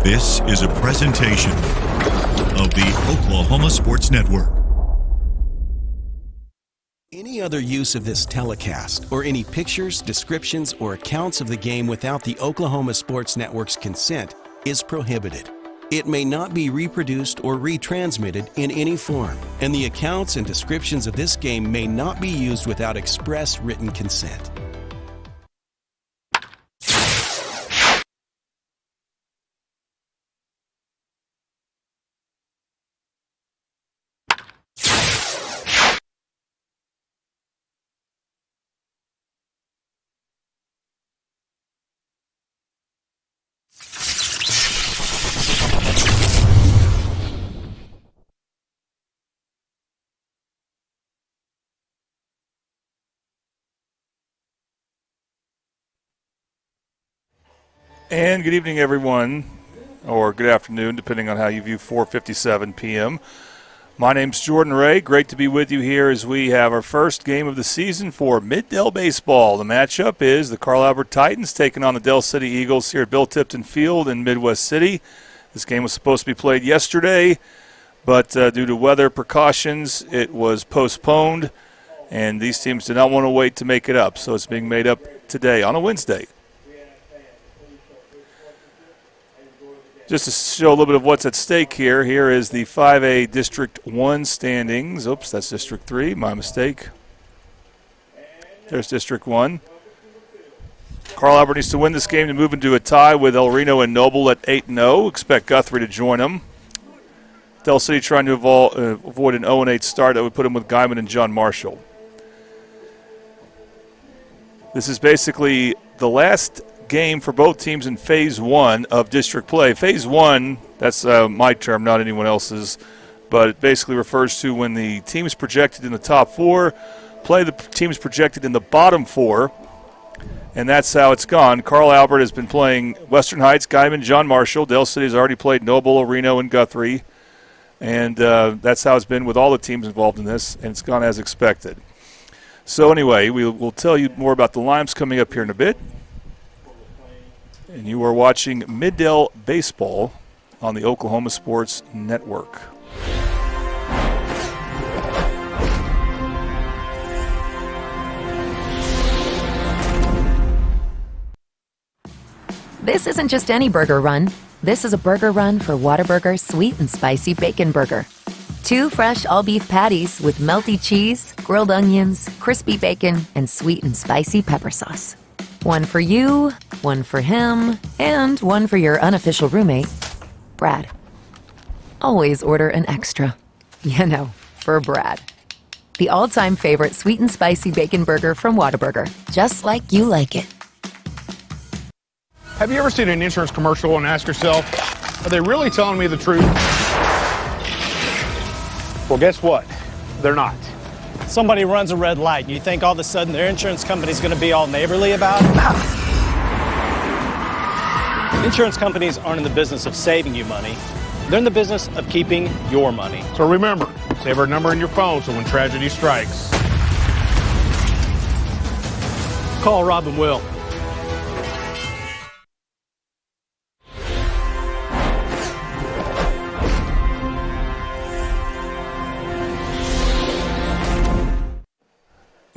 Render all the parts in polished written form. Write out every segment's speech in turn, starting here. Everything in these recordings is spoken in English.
This is a presentation of the Oklahoma Sports Network. Any other use of this telecast or any pictures, descriptions, or accounts of the game without the Oklahoma Sports Network's consent is prohibited. It may not be reproduced or retransmitted in any form, and the accounts and descriptions of this game may not be used without express written consent. And good evening, everyone, or good afternoon, depending on how you view 4:57 p.m. My name's Jordan Ray. Great to be with you here as we have our first game of the season for Mid-Del Baseball. The matchup is the Carl Albert Titans taking on the Del City Eagles here at Bill Tipton Field in Midwest City. This game was supposed to be played yesterday, but due to weather precautions, it was postponed, and these teams did not want to wait to make it up, so it's being made up today on a Wednesday. Just to show a little bit of what's at stake here, here is the 5A District 1 standings. Oops, that's District 3, my mistake. There's District 1. Carl Albert needs to win this game to move into a tie with El Reno and Noble at 8-0. Expect Guthrie to join them. Del City trying to avoid an 0-8 start that would put them with Guyman and John Marshall. This is basically the last game for both teams in Phase 1 of district play. Phase 1, that's my term, not anyone else's, but it basically refers to when the teams projected in the top 4 play the teams projected in the bottom 4, and that's how it's gone. Carl Albert has been playing Western Heights, Guyman, John Marshall. Del City has already played Noble, Reno, and Guthrie, and that's how it's been with all the teams involved in this, and it's gone as expected. So anyway, we'll tell you more about the Limes coming up here in a bit. And you are watching Mid-Del Baseball on the Oklahoma Sports Network. This isn't just any burger run. This is a burger run for Whataburger Sweet and Spicy Bacon Burger. 2 fresh all-beef patties with melty cheese, grilled onions, crispy bacon, and sweet and spicy pepper sauce. One for you, one for him, and one for your unofficial roommate, Brad. Always order an extra. You know, for Brad. The all-time favorite sweet and spicy bacon burger from Whataburger. Just like you like it. Have you ever seen an insurance commercial and ask yourself, are they really telling me the truth? Well, guess what? They're not. Somebody runs a red light and you think all of a sudden their insurance company's going to be all neighborly about it? Insurance companies aren't in the business of saving you money. They're in the business of keeping your money. So remember, save our number in your phone so when tragedy strikes, Call Rob and Will.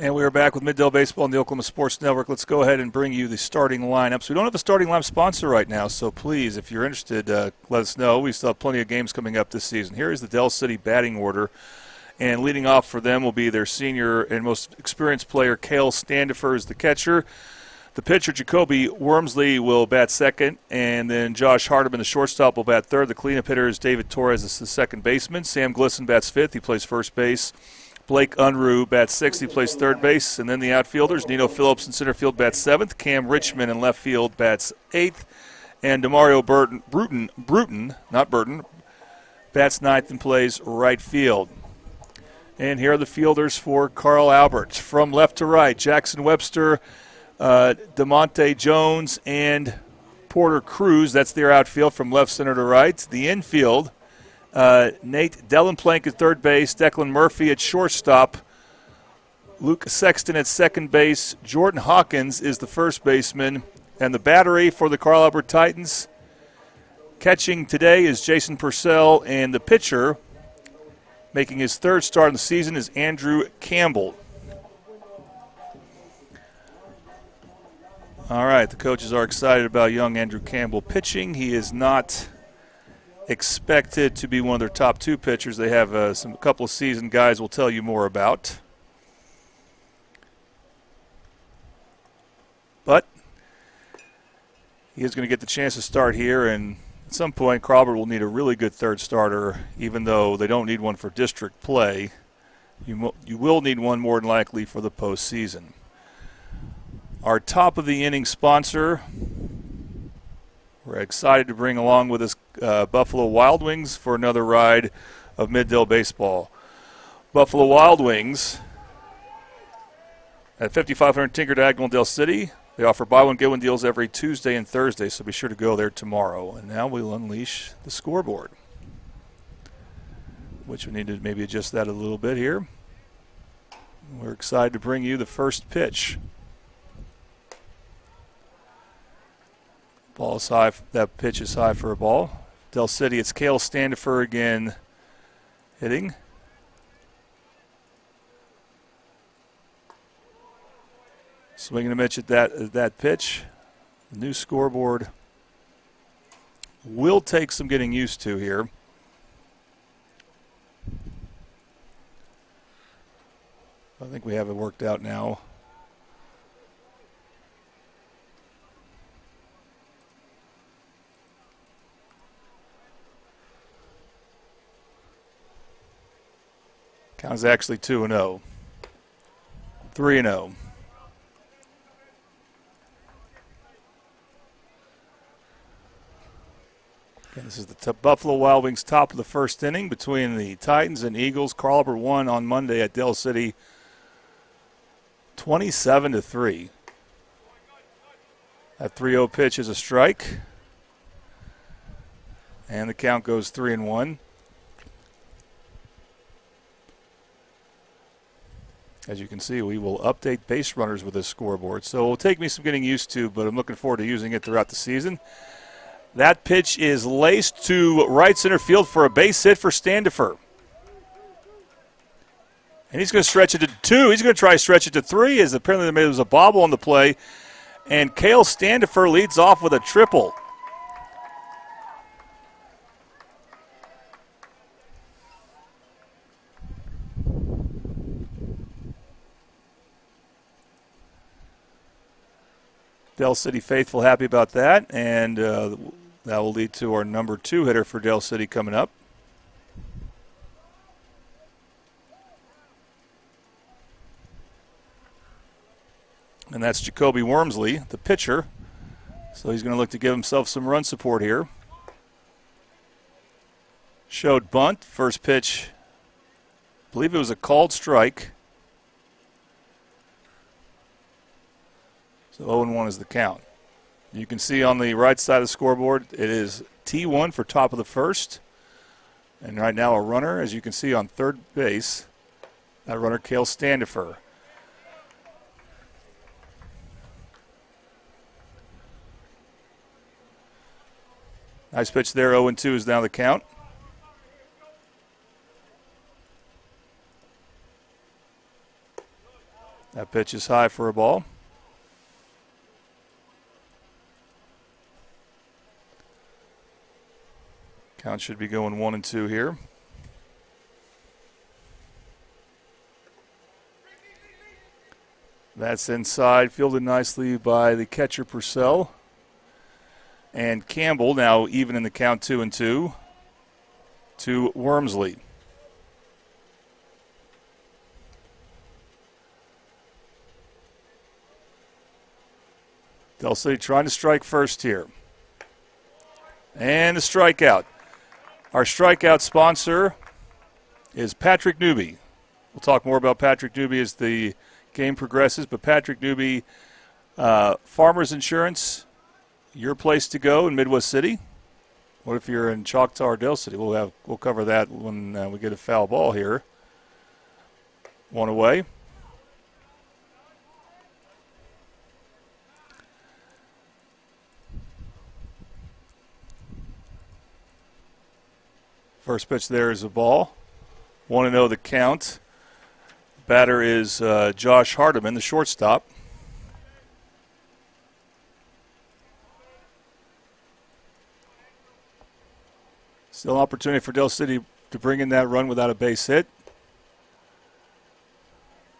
And we are back with Mid-Del Baseball on the Oklahoma Sports Network. Let's go ahead and bring you the starting lineups. We don't have a starting lineup sponsor right now, so please, if you're interested, let us know. We still have plenty of games coming up this season. Here is the Del City batting order. And leading off for them will be their senior and most experienced player, Cale Standifer, is the catcher. The pitcher, Jacoby Wormsley, will bat second, and then Josh Hardeman, the shortstop, will bat third. The cleanup hitter is David Torres, is the second baseman. Sam Glisson bats fifth. He plays first base. Blake Unruh bats sixth. He plays third base. And then the outfielders, Nino Phillips in center field bats seventh. Cam Richmond in left field bats eighth. And DeMario Bruton bats ninth and plays right field. And here are the fielders for Carl Albert. From left to right, Jackson Webster, DeMonte Jones, and Porter Cruz. That's their outfield from left center to right. The infield, Nate Dellenplank at third base, Declan Murphy at shortstop, Luke Sexton at second base, Jordan Hawkins is the first baseman, and the battery for the Carl Albert Titans, Catching today is Jason Purcell, and the pitcher making his third start of the season is Andrew Campbell. All right, the coaches are excited about young Andrew Campbell pitching. He is not expected to be one of their top two pitchers. They have a couple of seasoned guys we'll tell you more about. But he is going to get the chance to start here, and at some point Crawford will need a really good third starter, even though they don't need one for district play. You will need one more than likely for the postseason. Our top of the inning sponsor, we're excited to bring along with us Buffalo Wild Wings for another ride of Mid-Dell baseball. Buffalo Wild Wings at 5500 Tinker Diagonal, Del City. They offer buy one, get one deals every Tuesday and Thursday, so be sure to go there tomorrow. And now we'll unleash the scoreboard, which we need to maybe adjust that a little bit here. We're excited to bring you the first pitch. Ball is high. That pitch is high for a ball. Del City, it's Cale Standifer again hitting. Swinging a mitch at that pitch. The new scoreboard will take some getting used to here. I think we have it worked out now. Count is actually 2-0. 3-0. Okay, this is the Buffalo Wild Wings top of the first inning between the Titans and Eagles. Carl Albert won on Monday at Del City 27-3. That 3-0 pitch is a strike. And the count goes 3-1. As you can see, we will update base runners with this scoreboard. So it will take me some getting used to, but I'm looking forward to using it throughout the season. That pitch is laced to right center field for a base hit for Standifer. And he's going to stretch it to 2. He's going to try to stretch it to 3, as apparently there was a bobble on the play. And Cale Standifer leads off with a triple. Del City faithful happy about that, and that will lead to our number 2 hitter for Del City coming up. And that's Jacoby Wormsley, the pitcher. So he's going to look to give himself some run support here. Showed bunt, first pitch, I believe it was a called strike. So 0-1 is the count. You can see on the right side of the scoreboard, it is T1 for top of the first. And right now a runner, as you can see on third base, that runner Cale Standifer. Nice pitch there, 0-2 is now the count. That pitch is high for a ball. Count should be going 1-2 here. That's inside, fielded nicely by the catcher Purcell. And Campbell now even in the count 2-2 to Wormsley. Del City trying to strike first here. And a strikeout. Our strikeout sponsor is Patrick Newby. We'll talk more about Patrick Newby as the game progresses, but Patrick Newby, Farmers Insurance, your place to go in Midwest City. What if you're in Choctaw or Del City? We'll cover that when we get a foul ball here. One away. First pitch there is a ball. 1-0 the count. Batter is Josh Hardiman, the shortstop. Still an opportunity for Del City to bring in that run without a base hit.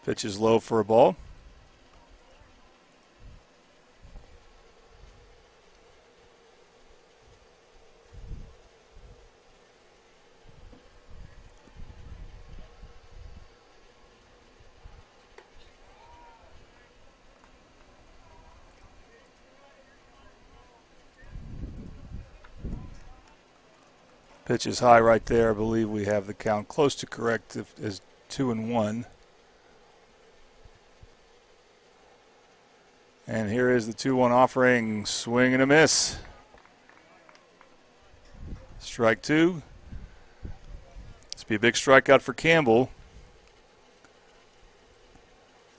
Pitch is low for a ball. Pitch is high right there. I believe we have the count close to correct as 2-1. And here is the 2-1 offering. Swing and a miss. Strike two. This will be a big strikeout for Campbell.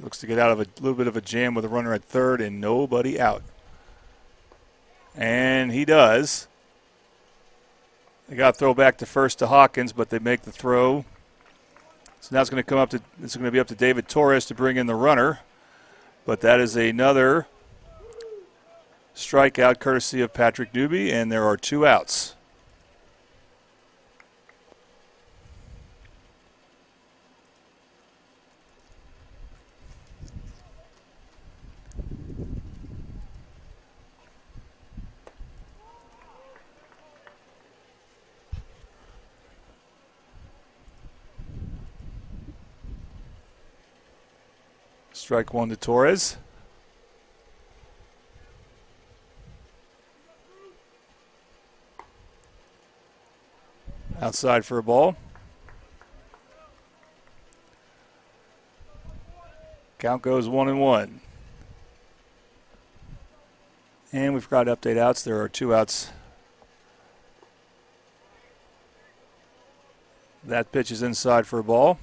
Looks to get out of a little bit of a jam with a runner at third and nobody out. And he does. They got to throw back to first to Hawkins, but they make the throw. So now it's going to be up to David Torres to bring in the runner. But that is another strikeout courtesy of Patrick Newby, and there are 2 outs. Strike one to Torres. Outside for a ball. Count goes 1-1. And we forgot to update outs. There are 2 outs. That pitch is inside for a ball.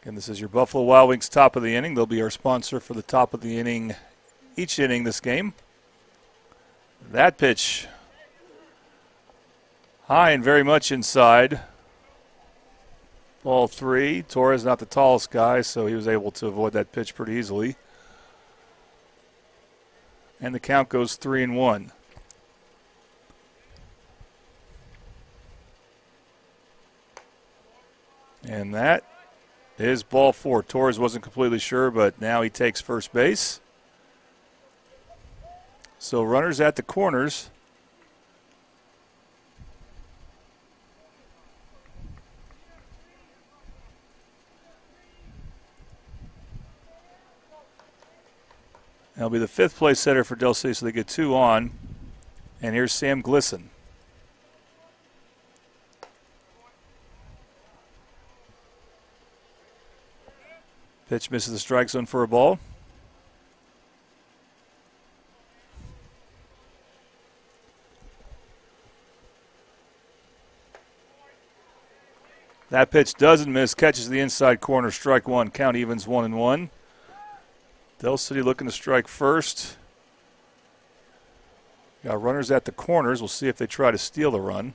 And this is your Buffalo Wild Wings top of the inning. They'll be our sponsor for the top of the inning, each inning this game. That pitch high and very much inside. Ball 3. Torres not the tallest guy, so he was able to avoid that pitch pretty easily. And the count goes 3-1. And that is ball 4. Torres wasn't completely sure, but now he takes first base. So runners at the corners. That'll be the 5th place setter for Del City, so they get 2 on. And here's Sam Glisson. Pitch misses the strike zone for a ball. That pitch doesn't miss, catches the inside corner, strike one, count evens 1-1. Del City looking to strike first. Got runners at the corners. We'll see if they try to steal the run.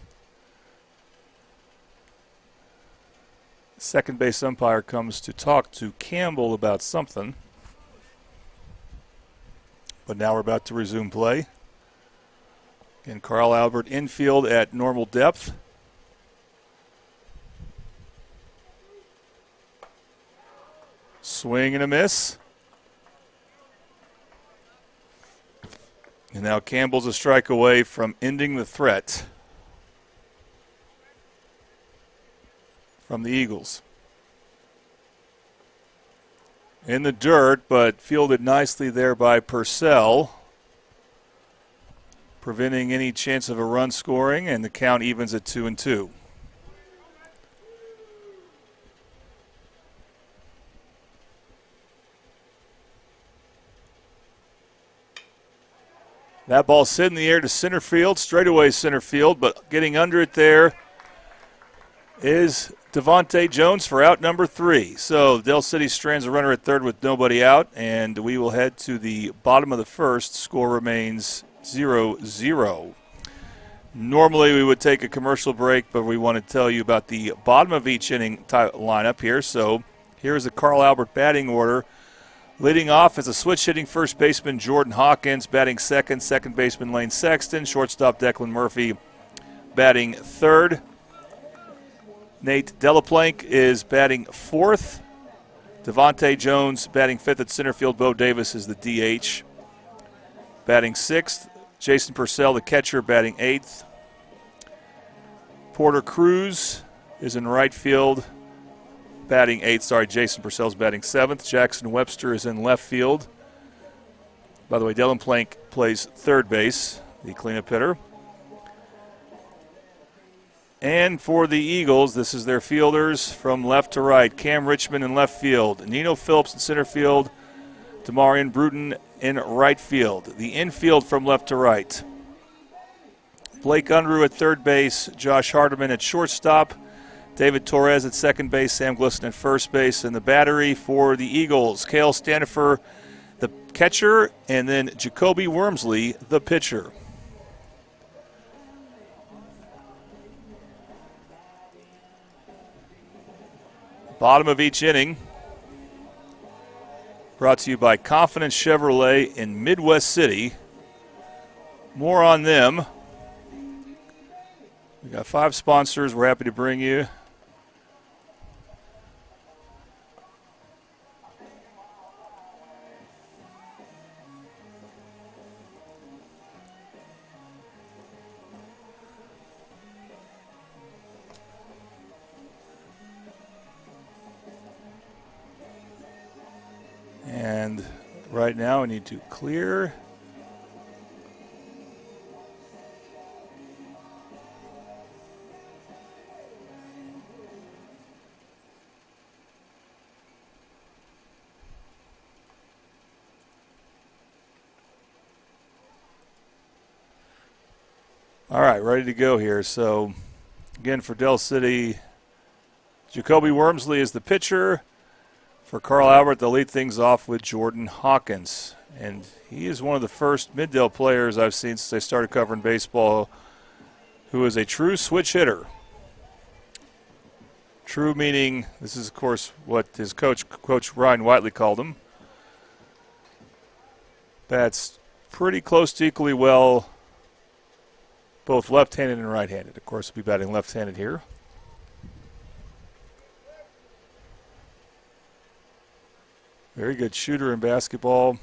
Second base umpire comes to talk to Campbell about something. But now we're about to resume play. Again, Carl Albert infield at normal depth. Swing and a miss. And now Campbell's a strike away from ending the threat from the Eagles. In the dirt, but fielded nicely there by Purcell, preventing any chance of a run scoring, and the count evens at 2-2. That ball's hit in the air to center field, straightaway center field, but getting under it there is Devontae Jones for out number 3. So Del City strands a runner at third with nobody out, and we will head to the bottom of the first. Score remains 0-0. Normally we would take a commercial break, but we want to tell you about the bottom of each inning lineup here. So here's the Carl Albert batting order. Leading off is a switch-hitting first baseman Jordan Hawkins, batting second baseman Lane Sexton, shortstop Declan Murphy batting third. Nate Delaplanque is batting fourth. Devontae Jones batting fifth at center field. Bo Davis is the DH. Batting sixth. Jason Purcell, the catcher, batting eighth. Porter Cruz is in right field, batting eighth. Jason Purcell's batting seventh. Jackson Webster is in left field. By the way, Delaplanque plays third base, the cleanup hitter. And for the Eagles, this is their fielders from left to right. Cam Richmond in left field. Nino Phillips in center field. Demarion Bruton in right field. The infield from left to right. Blake Unruh at third base. Josh Hardiman at shortstop. David Torres at second base. Sam Glisson at first base. And the battery for the Eagles. Cale Stanifer, the catcher. And then Jacoby Wormsley, the pitcher. Bottom of each inning, brought to you by Confidence Chevrolet in Midwest City. More on them. We got 5 sponsors we're happy to bring you. And right now we need to clear. All right, ready to go here. So, again, for Del City, Jacoby Wormsley is the pitcher. For Carl Albert, they'll lead things off with Jordan Hawkins. And he is one of the first Mid-Del players I've seen since I started covering baseball who is a true switch hitter. True meaning, this is, of course, what his coach Ryan Whiteley called him. Bats pretty close to equally well, both left-handed and right-handed. Of course, he'll be batting left-handed here. Very good shooter in basketball.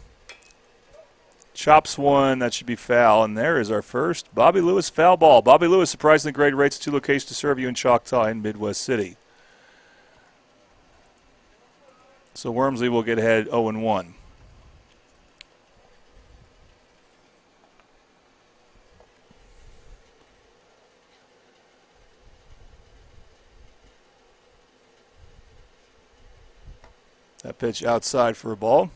Chops one, that should be foul. And there is our first Bobby Lewis foul ball. Bobby Lewis, surprisingly great rates, 2 locations to serve you in Choctaw and Midwest City. So Wormsley will get ahead 0-1. That pitch outside for a ball.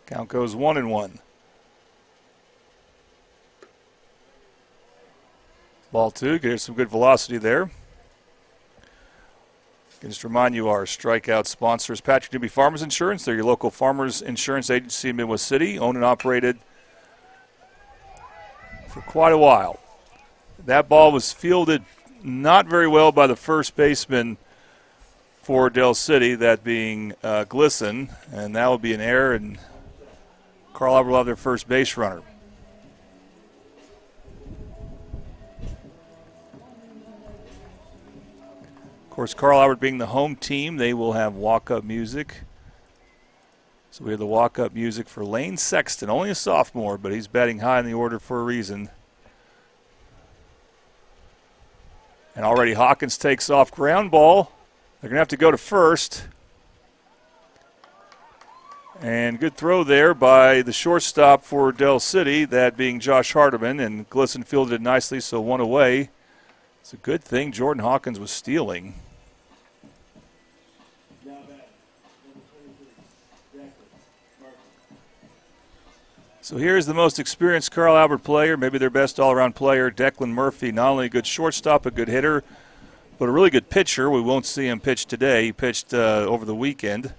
Count goes 1-1. Ball 2, get some good velocity there. Can just remind you our strikeout sponsors, Patrick Newby Farmers Insurance. They're your local farmers insurance agency in Midwest City, owned and operated for quite a while. That ball was fielded not very well by the first baseman for Del City, that being Glisson, and that will be an error, and Carl Albert will have their first base runner. Of course, Carl Albert being the home team, they will have walk-up music. So we have the walk-up music for Lane Sexton, only a sophomore, but he's batting high in the order for a reason. And already Hawkins takes off ground ball. They're going to have to go to first. And good throw there by the shortstop for Del City, that being Josh Hardiman, and Glisson fielded it nicely, so 1 away. It's a good thing Jordan Hawkins was stealing. So here's the most experienced Carl Albert player, maybe their best all-around player, Declan Murphy. Not only a good shortstop, a good hitter, but a really good pitcher. We won't see him pitch today. He pitched over the weekend.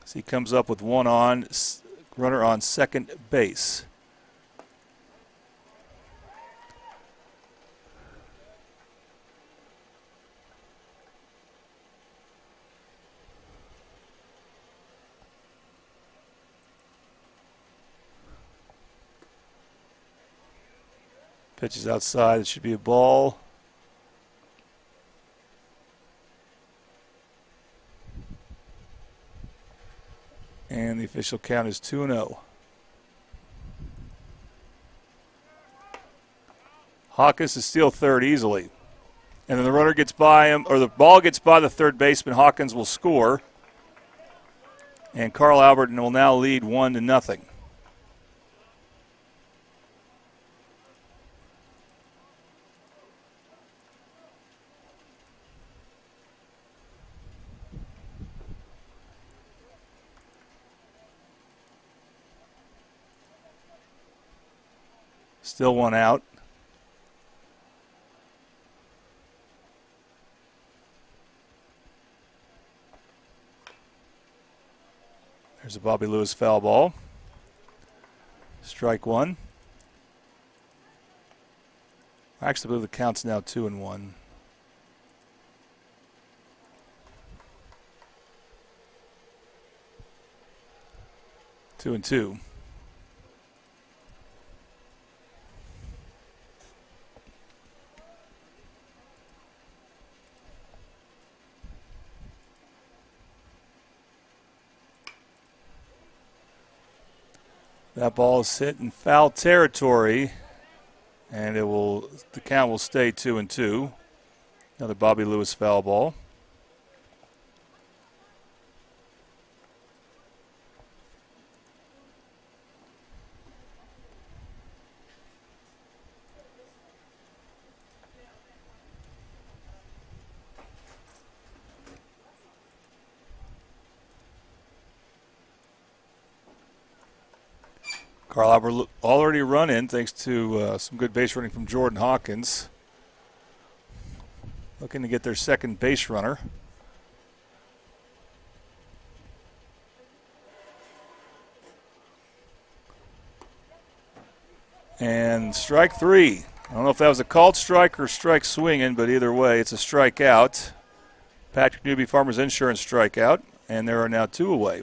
So he comes up with one on, runner on second base. Pitch is outside. It should be a ball. And the official count is 2-0. Hawkins is still third easily. And then the runner gets by him, or the ball gets by the third baseman. Hawkins will score. And Carl Albert will now lead 1-0. Still one out. There's a Bobby Lewis foul ball. Strike one. I actually believe the count's now 2-1. Two and two. That ball is hit in foul territory, and the count will stay 2-2. Another Bobby Lewis foul ball. Carl Albert already run in thanks to some good base running from Jordan Hawkins. Looking to get their second base runner. And strike three. I don't know if that was a called strike or strike swinging, but either way, it's a strikeout. Patrick Newby, Farmers Insurance strikeout, and there are now two away.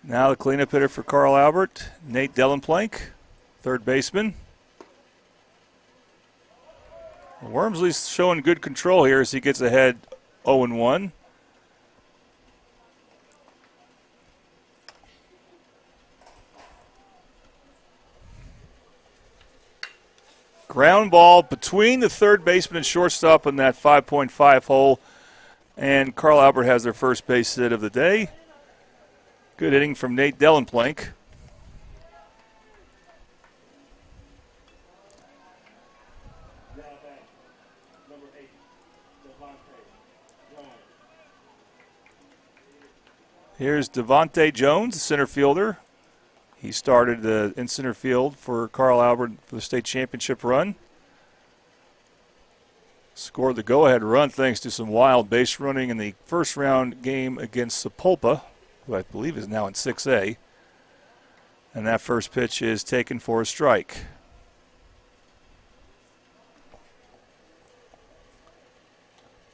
Now the cleanup hitter for Carl Albert, Nate Dellenplank, third baseman. Wormsley's showing good control here as he gets ahead 0-1. Ground ball between the third baseman and shortstop in that 5.5 hole. And Carl Albert has their first base hit of the day. Good hitting from Nate Dellenplank. Here's Devontae Jones, the center fielder. He started in center field for Carl Albert for the state championship run. Scored the go-ahead run thanks to some wild base running in the first round game against Sapulpa, who I believe is now in 6A. And that first pitch is taken for a strike.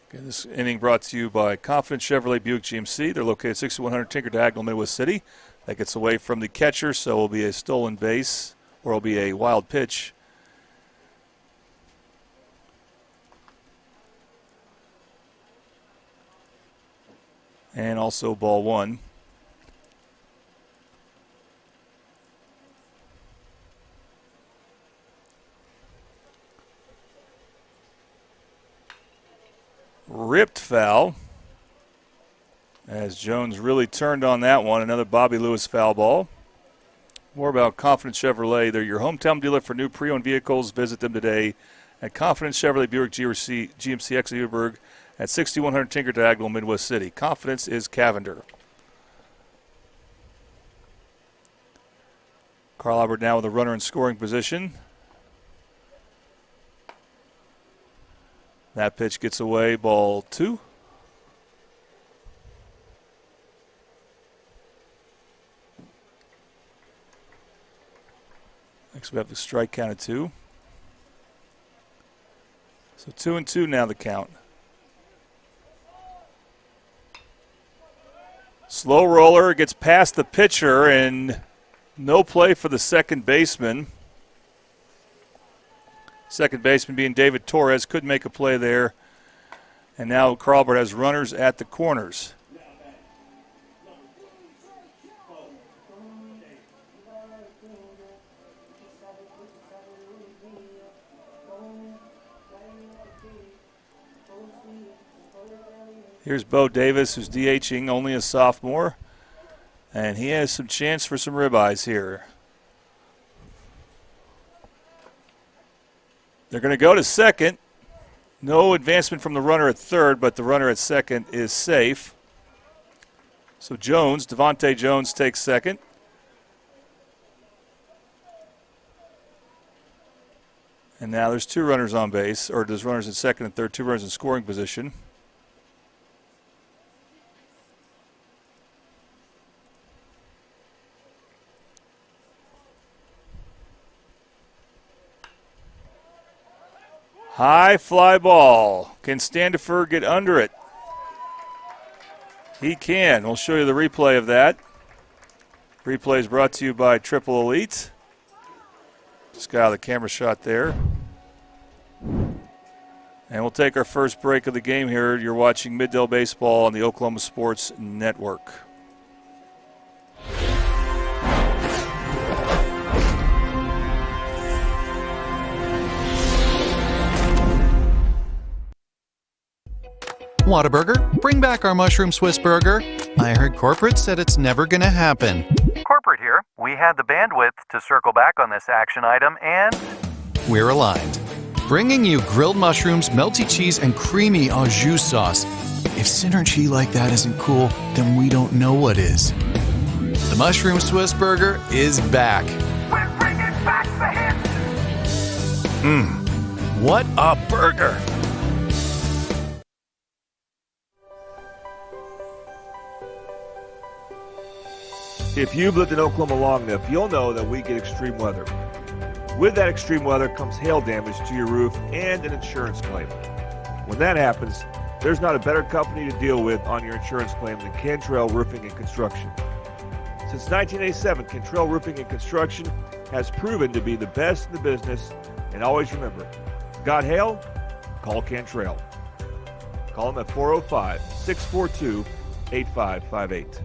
Okay, this inning brought to you by Confident Chevrolet Buick GMC. They're located at 6100 Tinker Diagonal, Midwest City. That gets away from the catcher, so it will be a stolen base, or it will be a wild pitch. And also ball one. Ripped foul as Jones really turned on that one. Another Bobby Lewis foul ball. More about Confidence Chevrolet. They're your hometown dealer for new pre-owned vehicles. Visit them today at Confidence Chevrolet Buick GMC Exit Uberg at 6100 Tinker Diagonal, Midwest City. Confidence is Cavender. Carl Albert now with a runner in scoring position. That pitch gets away, ball 2. Next we have the strike count at 2. So 2-2 now the count. Slow roller gets past the pitcher and no play for the second baseman. Second baseman being David Torres, could make a play there. And now Carl Albert has runners at the corners. Here's Bo Davis, who's DHing, only a sophomore. And he has some chance for some ribeyes here. They're going to go to second. No advancement from the runner at third, but the runner at second is safe. So Jones, Devontae Jones takes second. And now there's 2 runners on base, or there's runners at second and third, 2 runners in scoring position. High fly ball. Can Standifer get under it? He can. We'll show you the replay of that. Replay is brought to you by Triple Elite. Just got out of the camera shot there. And we'll take our first break of the game here. You're watching Mid-Dell Baseball on the Oklahoma Sports Network. Whataburger, bring back our mushroom Swiss burger. I heard corporate said it's never gonna happen. Corporate here. We had the bandwidth to circle back on this action item, and we're aligned. Bringing you grilled mushrooms, melty cheese, and creamy au jus sauce. If synergy like that isn't cool, then we don't know what is. The mushroom Swiss burger is back. We're bringing back the hits. What a burger! If you've lived in Oklahoma long enough, you'll know that we get extreme weather. With that extreme weather comes hail damage to your roof and an insurance claim. When that happens, there's not a better company to deal with on your insurance claim than Cantrell Roofing and Construction. Since 1987, Cantrell Roofing and Construction has proven to be the best in the business, and always remember, got hail? Call Cantrell. Call them at 405-642-8558.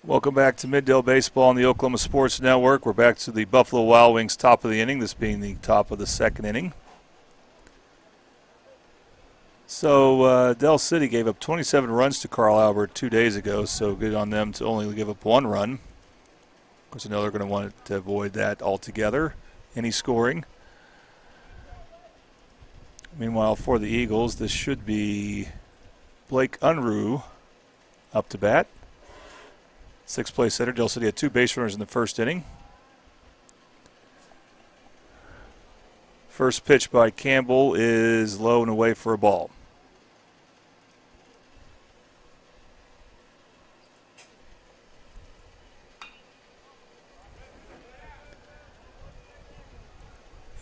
Welcome back to Mid-Dell Baseball on the Oklahoma Sports Network. We're back to the Buffalo Wild Wings top of the inning, this being the top of the second inning. So Del City gave up 27 runs to Carl Albert 2 days ago, so good on them to only give up 1 run. Of course, I know they're going to want to avoid that altogether, any scoring. Meanwhile, for the Eagles, this should be Blake Unruh up to bat. 6th place hitter. Del City had 2 base runners in the first inning. First pitch by Campbell is low and away for a ball.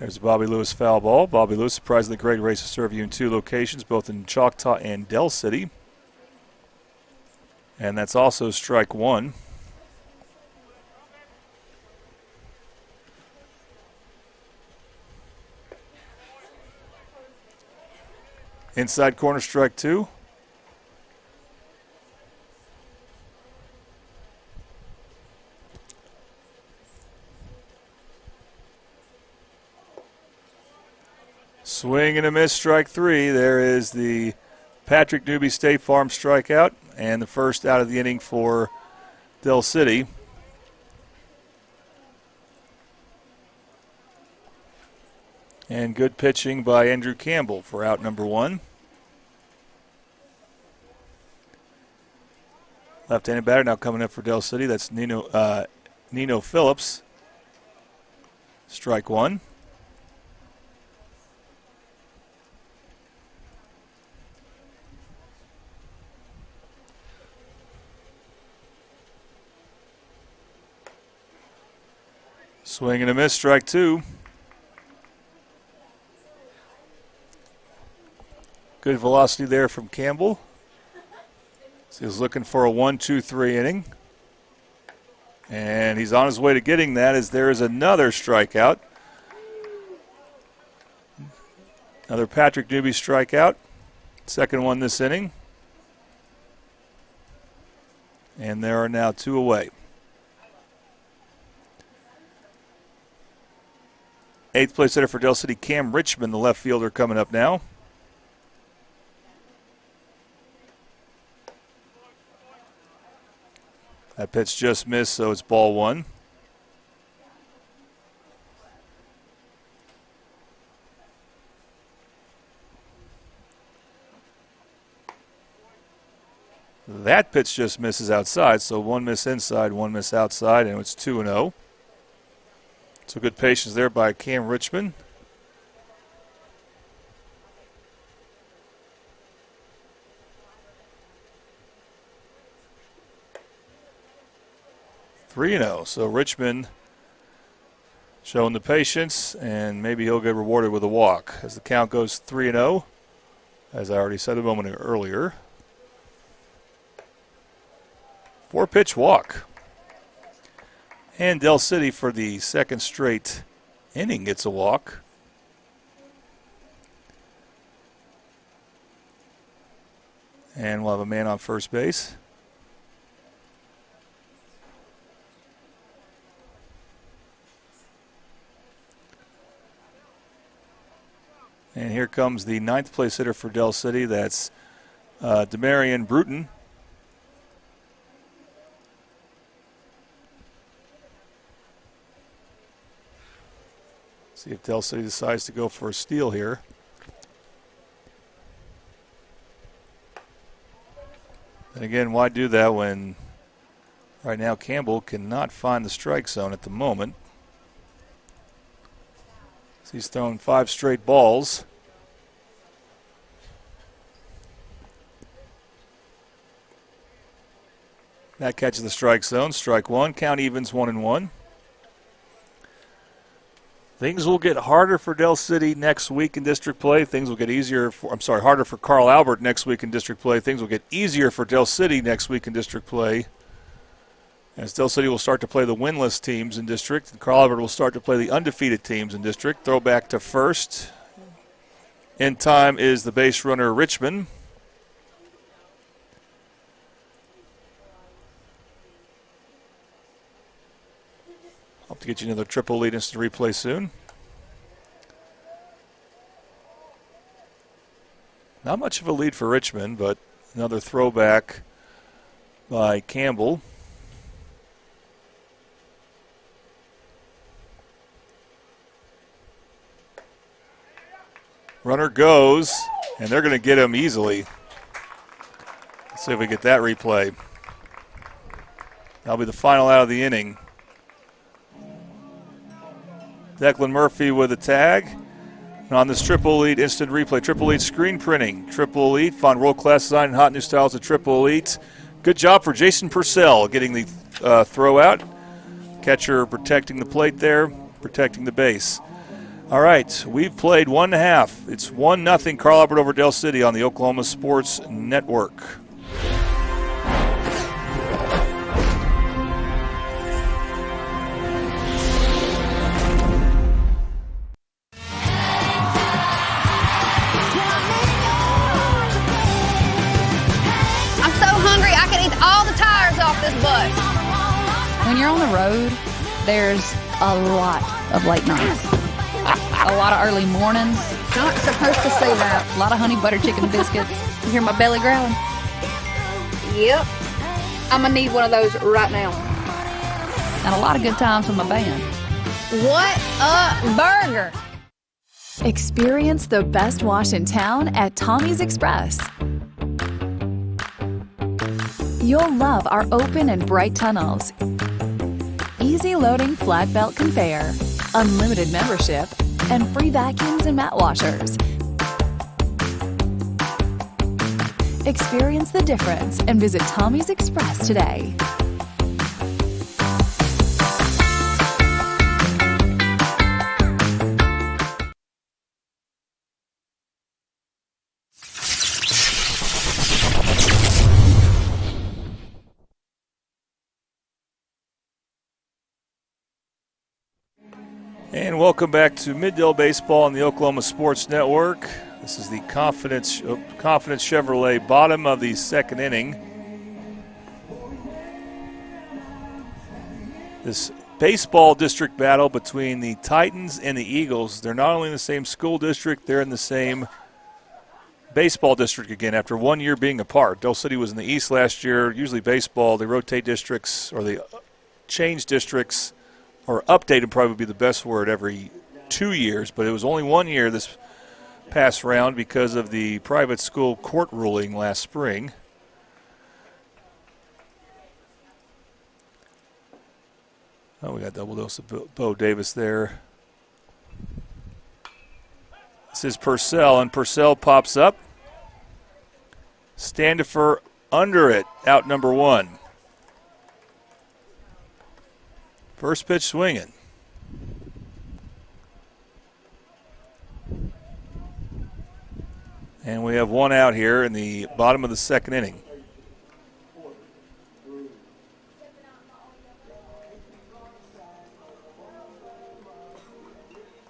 There's a Bobby Lewis foul ball. Bobby Lewis, surprisingly great race to serve you in 2 locations, both in Choctaw and Del City. And that's also strike 1. Inside corner, strike 2. Swing and a miss, strike 3. There is the Patrick Newby State Farm strikeout and the first out of the inning for Del City. And good pitching by Andrew Campbell for out number 1. Left-handed batter now coming up for Del City. That's Nino Phillips. Strike 1. Swing and a miss, strike 2. Good velocity there from Campbell. So he's looking for a 1-2-3 inning. And he's on his way to getting that as there is another strikeout. Another Patrick Newby strikeout. Second one this inning. And there are now 2 away. 8th place hitter for Del City, Cam Richmond, the left fielder, coming up now. That pitch just missed, so it's ball 1. That pitch just misses outside, so 1 miss inside, 1 miss outside, and it's 2-0. So good patience there by Cam Richmond. So Richmond showing the patience, and maybe he'll get rewarded with a walk as the count goes 3-0, as I already said a moment earlier. 4-pitch walk. And Del City, for the second straight inning, gets a walk. And we'll have a man on first base. And here comes the 9th place hitter for Del City. That's Demarion Bruton. See if Del City decides to go for a steal here. And again, why do that when right now Campbell cannot find the strike zone at the moment? So he's thrown 5 straight balls. That catches the strike zone. Strike 1. Count evens 1-1. Things will get harder for Del City next week in district play. Things will get easier harder for Carl Albert next week in district play. Things will get easier for Del City next week in district play, as Del City will start to play the winless teams in district, and Carl Albert will start to play the undefeated teams in district. Throw back to first. In time is the base runner Richmond. Hope to get you another triple lead instant replay soon. Not much of a lead for Richmond, but another throwback by Campbell. Runner goes, and they're going to get him easily. Let's see if we get that replay. That'll be the final out of the inning. Declan Murphy with a tag. And on this Triple Elite instant replay, Triple Elite screen printing, Triple Elite, find world-class design and hot new styles at Triple Elite. Good job for Jason Purcell getting the throw out. Catcher protecting the plate there, protecting the base. All right, we've played 1.5. It's 1-0 Carl Albert over Del City on the Oklahoma Sports Network. I'm so hungry I could eat all the tires off this bus. When you're on the road, there's a lot of late nights. A lot of early mornings, Not supposed to say that. A lot of honey butter chicken biscuits. You hear my belly growling? Yep. I'm going to need one of those right now. And a lot of good times with my band. What a burger. Experience the best wash in town at Tommy's Express. You'll love our open and bright tunnels, easy loading flat belt conveyor, unlimited membership, and free vacuums and mat washers. Experience the difference and visit Tommy's Express today. And welcome back to Middale Baseball on the Oklahoma Sports Network. This is the Confidence Chevrolet bottom of the second inning. This baseball district battle between the Titans and the Eagles. They're not only in the same school district, they're in the same baseball district again after 1 year being apart. Del City was in the East last year. Usually baseball, they rotate districts or they change districts, or update would probably be the best word, every 2 years, but it was only 1 year this past round because of the private school court ruling last spring. Oh, we got double dose of Bo Davis there. This is Purcell, and Purcell pops up. Standifer under it, out number one. First pitch swinging. And we have one out here in the bottom of the second inning.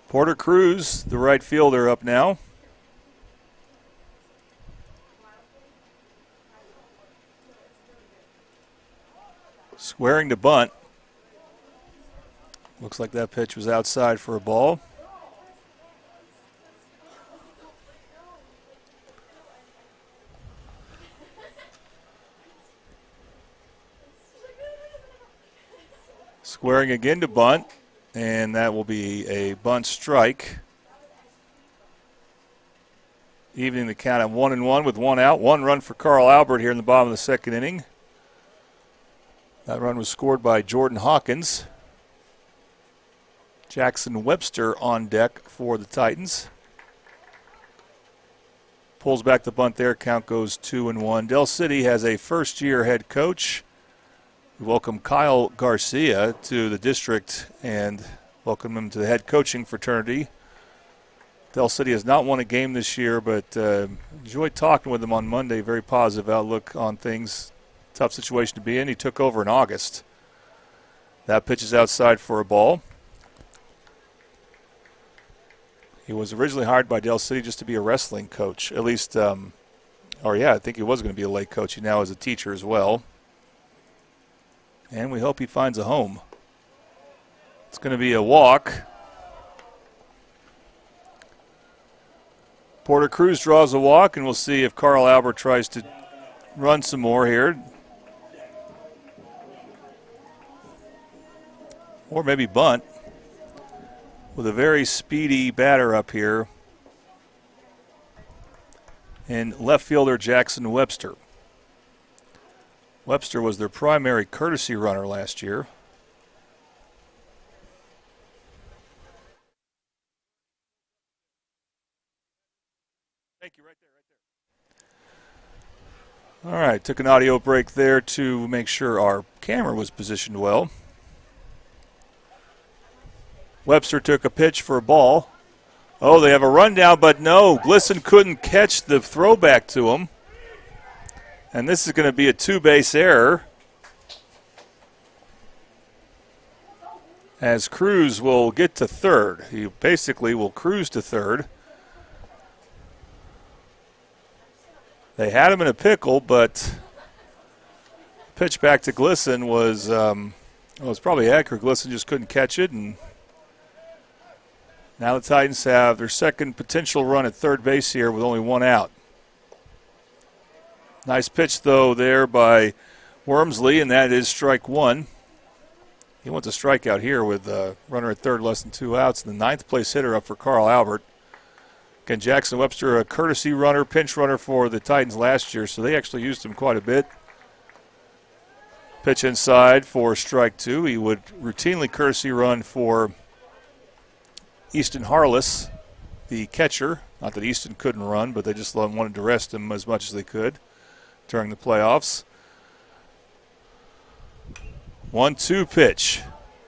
Porter Cruz, the right fielder, up now. Squaring to bunt. Looks like that pitch was outside for a ball. Squaring again to bunt, and that will be a bunt strike. Evening the count at 1-1 with one out. One run for Carl Albert here in the bottom of the second inning. That run was scored by Jordan Hawkins. Jackson Webster on deck for the Titans. Pulls back the bunt there. Count goes 2-1. Del City has a first-year head coach. We welcome Kyle Garcia to the district and welcome him to the head coaching fraternity. Del City has not won a game this year, but enjoyed talking with him on Monday. Very positive outlook on things. Tough situation to be in. He took over in August. That pitch is outside for a ball. He was originally hired by Del City just to be a wrestling coach. At least, I think he was going to be a late coach. He now is a teacher as well. And we hope he finds a home. It's going to be a walk. Porter Cruz draws a walk, and we'll see if Carl Albert tries to run some more here. Or maybe bunt. With a very speedy batter up here. And left fielder Jackson Webster. Webster was their primary courtesy runner last year. Thank you, right there. All right, took an audio break there to make sure our camera was positioned well. Webster took a pitch for a ball. Oh, they have a rundown, but no, Glisson couldn't catch the throwback to him. And this is going to be a two-base error, as Cruz will get to third. He basically will cruise to third. They had him in a pickle, but pitch back to Glisson was probably accurate. Glisson just couldn't catch it, and Now the Titans have their second potential run at third base here with only one out. Nice pitch, though, there by Wormsley, and that is strike one. He wants a strikeout here with a runner at third, less than 2 outs. And the ninth place hitter up for Carl Albert. Again, Jackson Webster, a courtesy runner, pinch runner for the Titans last year, so they actually used him quite a bit. Pitch inside for strike two. He would routinely courtesy run for Easton Harless, the catcher. Not that Easton couldn't run, but they just wanted to rest him as much as they could during the playoffs. 1-2 pitch.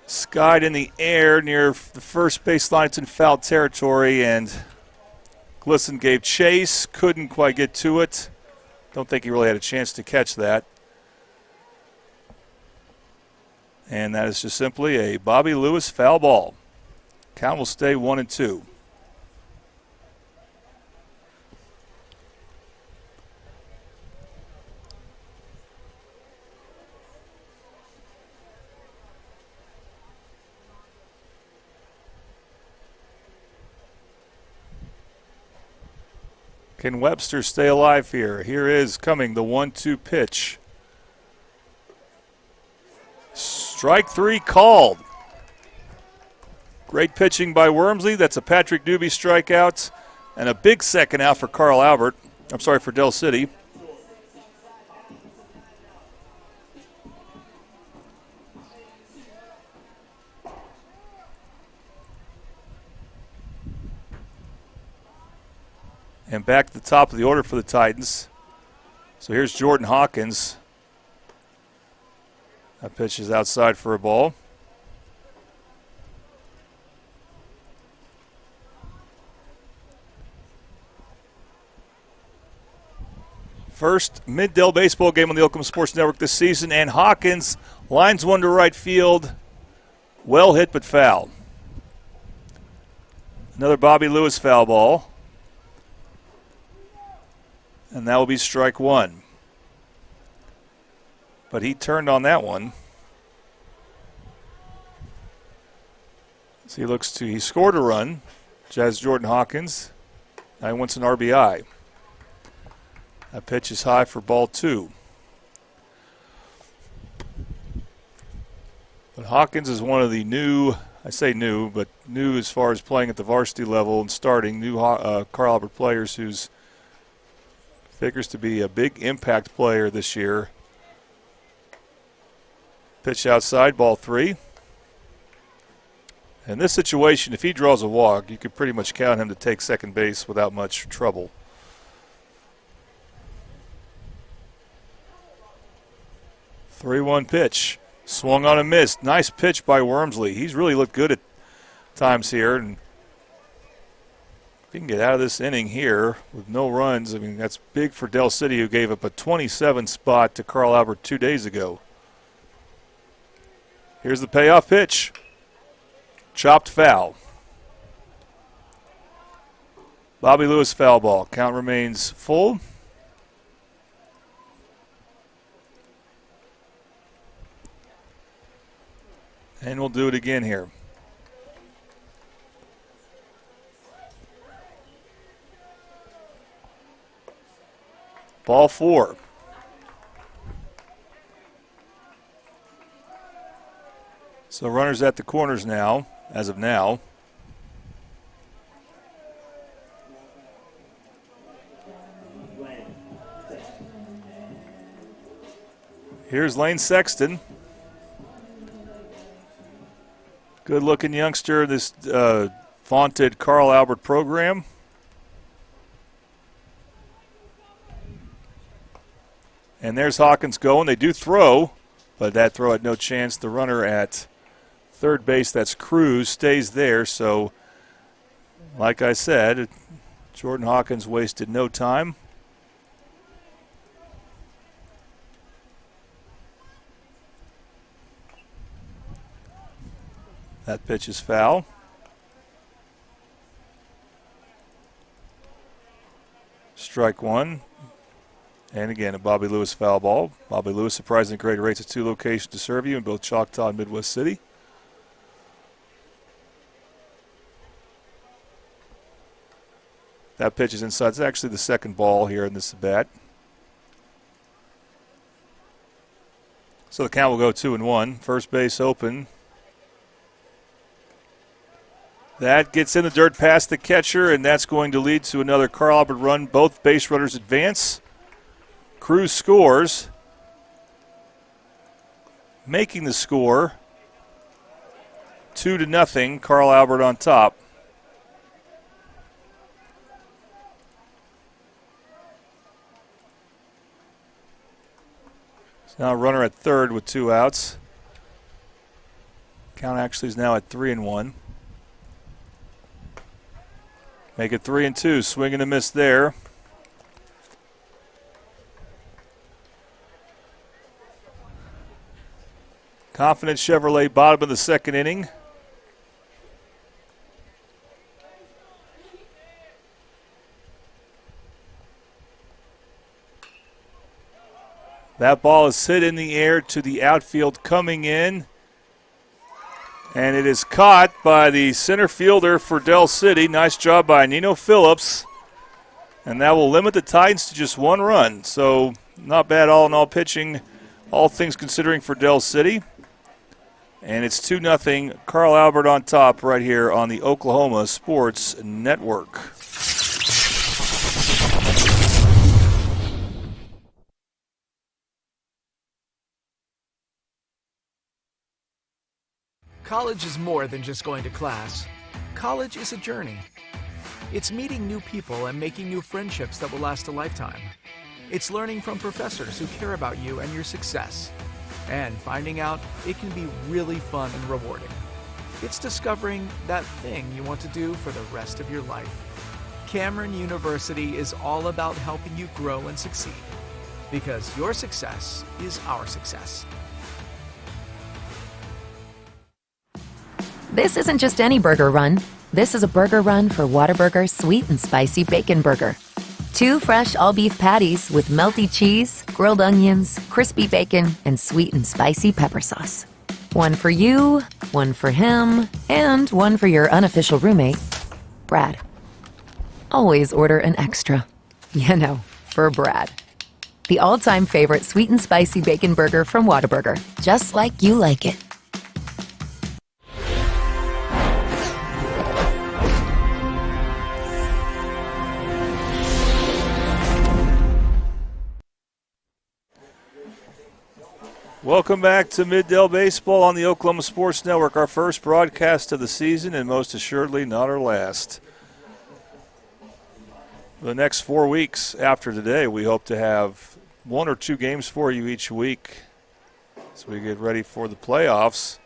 Skied in the air near the first baseline. It's in foul territory, and Glisson gave chase. Couldn't quite get to it. Don't think he really had a chance to catch that. And that is just simply a Bobby Lewis foul ball. Count will stay 1-2. Can Webster stay alive here? Here is coming the 1-2 pitch. Strike three called. Great pitching by Wormsley. That's a Patrick Newby strikeout and a big second out for Carl Albert. I'm sorry, for Del City. And back to the top of the order for the Titans. So here's Jordan Hawkins. That pitch is outside for a ball. First mid-Del baseball game on the Oklahoma Sports Network this season, and Hawkins lines one to right field. Well hit, but foul. Another Bobby Lewis foul ball. And that will be strike one. But he turned on that one. So he scored a run, Jazz Jordan Hawkins. Now he wants an RBI. That pitch is high for ball two. But Hawkins is one of the new, I say new, but new as far as playing at the varsity level and starting, new Carl Albert players who's figures to be a big impact player this year. Pitch outside, ball three. In this situation, if he draws a walk, you could pretty much count him to take second base without much trouble. 3-1 pitch. Swung on and missed. Nice pitch by Wormsley. He's really looked good at times here, and if he can get out of this inning here with no runs, I mean, that's big for Del City, who gave up a 27 spot to Carl Albert 2 days ago. Here's the payoff pitch. Chopped foul. Bobby Lewis foul ball. Count remains full. And we'll do it again here. Ball four. So runners at the corners now, as of now. Here's Lane Sexton. Good-looking youngster, this vaunted Carl Albert program. And there's Hawkins going. They do throw, but that throw had no chance. The runner at third base, that's Cruz, stays there. So, like I said, Jordan Hawkins wasted no time. That pitch is foul. Strike one. And again, a Bobby Lewis foul ball. Bobby Lewis surprising at great rates at 2 locations to serve you in both Choctaw and Midwest City. That pitch is inside. It's actually the second ball here in this bat. So the count will go 2-1. First base open. That gets in the dirt past the catcher, and that's going to lead to another Carl Albert run. Both base runners advance. Cruz scores, making the score 2-0. Carl Albert on top. Now a runner at third with 2 outs. Count actually is now at 3-1. Make it 3-2. Swing and a miss there. Confident Chevrolet, bottom of the second inning. That ball is hit in the air to the outfield, coming in. And it is caught by the center fielder for Del City. Nice job by Nino Phillips. And that will limit the Titans to just 1 run. So not bad all in all pitching, all things considering for Del City. And it's 2-0. Carl Albert on top right here on the Oklahoma Sports Network. College is more than just going to class. College is a journey. It's meeting new people and making new friendships that will last a lifetime. It's learning from professors who care about you and your success. And finding out it can be really fun and rewarding. It's discovering that thing you want to do for the rest of your life. Cameron University is all about helping you grow and succeed. Because your success is our success. This isn't just any burger run. This is a burger run for Whataburger Sweet and Spicy Bacon Burger. 2 fresh all-beef patties with melty cheese, grilled onions, crispy bacon, and sweet and spicy pepper sauce. 1 for you, 1 for him, and 1 for your unofficial roommate, Brad. Always order an extra. You know, for Brad. The all-time favorite sweet and spicy bacon burger from Whataburger. Just like you like it. Welcome back to Mid-Dell Baseball on the Oklahoma Sports Network. Our first broadcast of the season, and most assuredly not our last. The next 4 weeks after today, we hope to have 1 or 2 games for you each week as we get ready for the playoffs.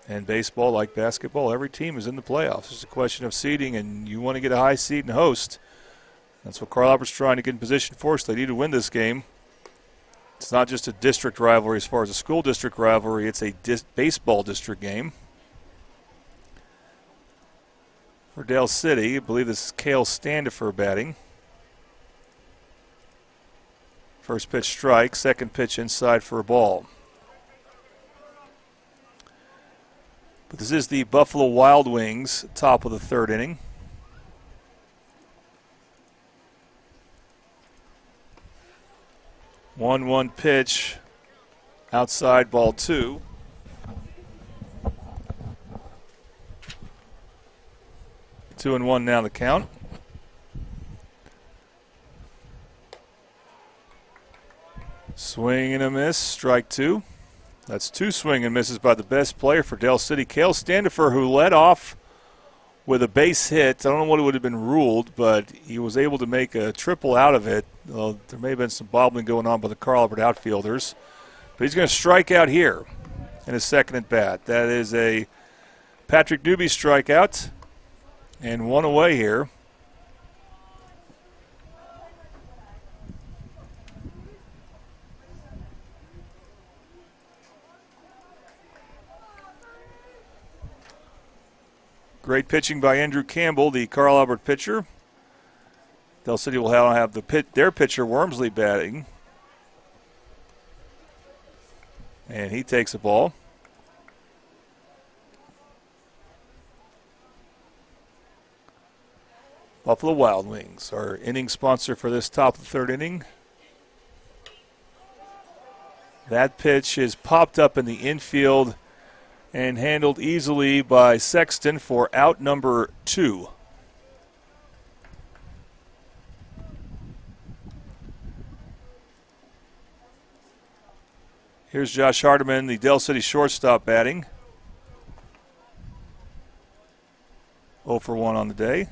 And baseball, like basketball, every team is in the playoffs. It's a question of seeding, and you want to get a high seed and host. That's what Carl Albert's trying to get in position for, so they need to win this game. It's not just a district rivalry as far as a school district rivalry. It's a baseball district game. For Del City, I believe this is Cale Standifer batting. First pitch strike, second pitch inside for a ball. But this is the Buffalo Wild Wings, top of the third inning. One pitch, outside, ball 2. Two and 1 now the count. Swing and a miss, strike 2. That's 2 swing and misses by the best player for Del City, Cale Standifer, who led off with a base hit. I don't know what it would have been ruled, but he was able to make a triple out of it. Well, there may have been some bobbling going on by the Carl Albert outfielders. But he's going to strike out here in his second at bat. That is a Patrick Newby strikeout and 1 away here. Great pitching by Andrew Campbell, the Carl Albert pitcher. Del City will have their pitcher, Wormsley, batting. And he takes a ball. Buffalo Wild Wings, our inning sponsor for this top of the third inning. That pitch is popped up in the infield and handled easily by Sexton for out number 2. Here's Josh Hardiman, the Del City shortstop, batting. 0 for 1 on the day.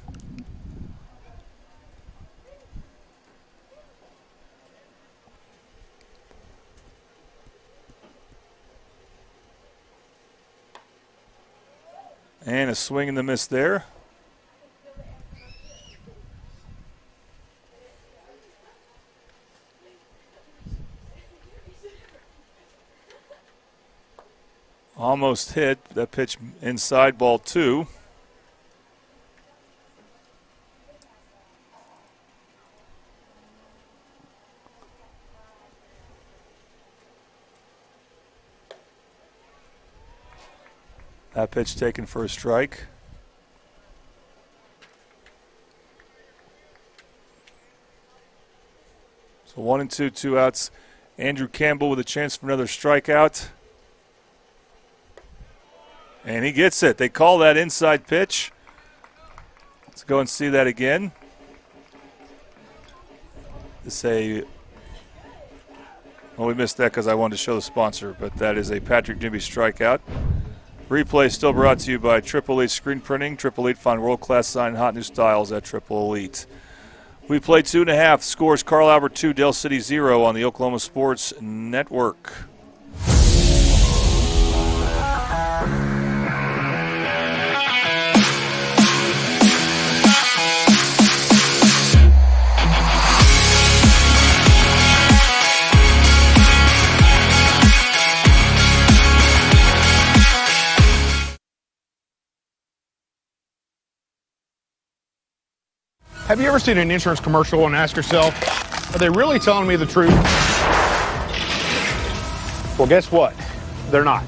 And a swing and a miss there. Almost hit. That pitch inside, ball 2. That pitch taken for a strike. So 1 and 2, 2 outs. Andrew Campbell with a chance for another strikeout. And he gets it. They call that inside pitch. Let's go and see that again. Well, we missed that because I wanted to show the sponsor, but that is a Patrick Newby strikeout. Replay still brought to you by Triple Elite Screen Printing. Triple Elite, find world-class sign, hot new styles at Triple Elite. We played 2.5. Scores Carl Albert 2, Del City 0 on the Oklahoma Sports Network. Have you ever seen an insurance commercial and ask yourself, are they really telling me the truth? Well, guess what? They're not.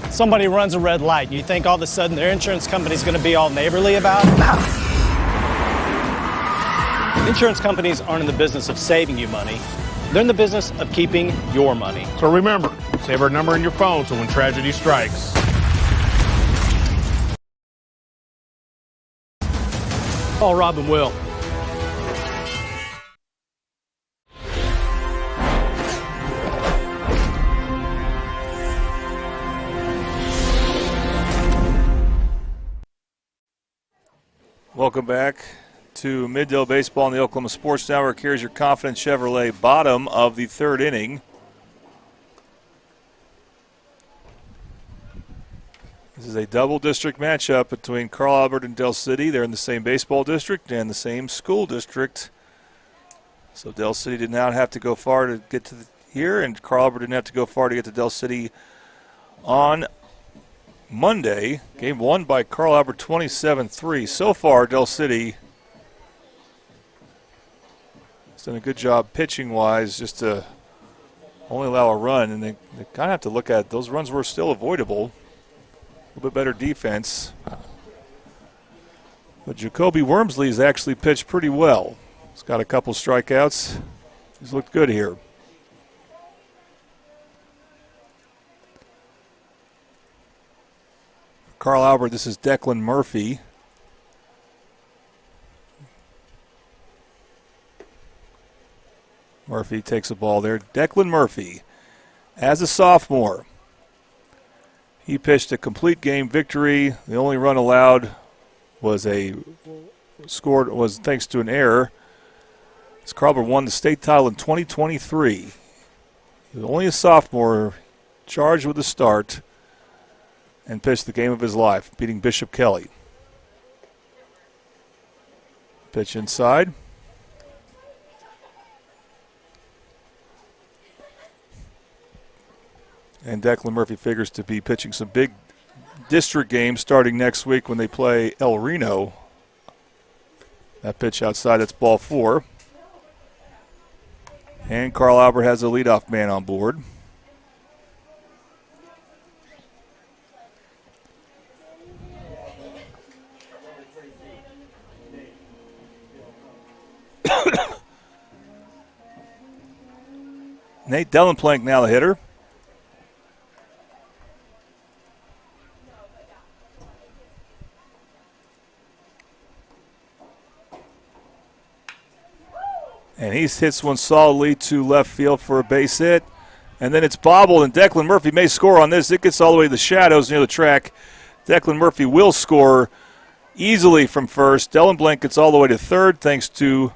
Somebody runs a red light, and you think all of a sudden their insurance company's going to be all neighborly about it? Insurance companies aren't in the business of saving you money. They're in the business of keeping your money. So remember, save our number in your phone so when tragedy strikes. Call Rob and Will. Welcome back to Middale Baseball on the Oklahoma Sports Network. Here's your Confident Chevrolet bottom of the third inning. This is a double district matchup between Carl Albert and Del City. They're in the same baseball district and the same school district. So Del City did not have to go far to get to here, and Carl Albert didn't have to go far to get to Del City on Monday. Game won by Carl Albert 27-3. So far, Del City has done a good job pitching-wise just to only allow a run, and they kind of have to look at it. Those runs were still avoidable. A little bit better defense. But Jacoby Wormsley's actually pitched pretty well. He's got a couple strikeouts. He's looked good here. Carl Albert, this is Declan Murphy. Murphy takes a ball there. Declan Murphy, as a sophomore, he pitched a complete game victory. The only run allowed was thanks to an error. As Carl Albert won the state title in 2023. He was only a sophomore, charged with the start, and pitched the game of his life, beating Bishop Kelly. Pitch inside. And Declan Murphy figures to be pitching some big district games starting next week when they play El Reno. That pitch outside, that's ball 4. And Carl Albert has a leadoff man on board. Nate Dellenplank now the hitter. And he hits one solidly to left field for a base hit. And then it's bobbled, and Declan Murphy may score on this. It gets all the way to the shadows near the track. Declan Murphy will score easily from first. Dellenplank gets all the way to third thanks to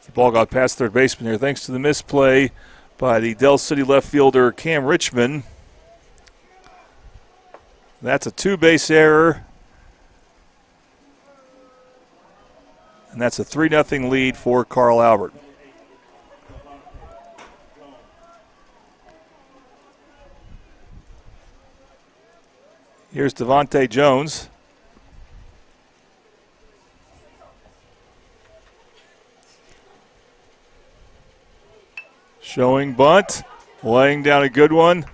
the ball got past third baseman here. Thanks to the misplay by the Del City left fielder Cam Richmond. That's a two-base error. And that's a 3-0 lead for Carl Albert. Here's Devontae Jones. Showing bunt, laying down a good one.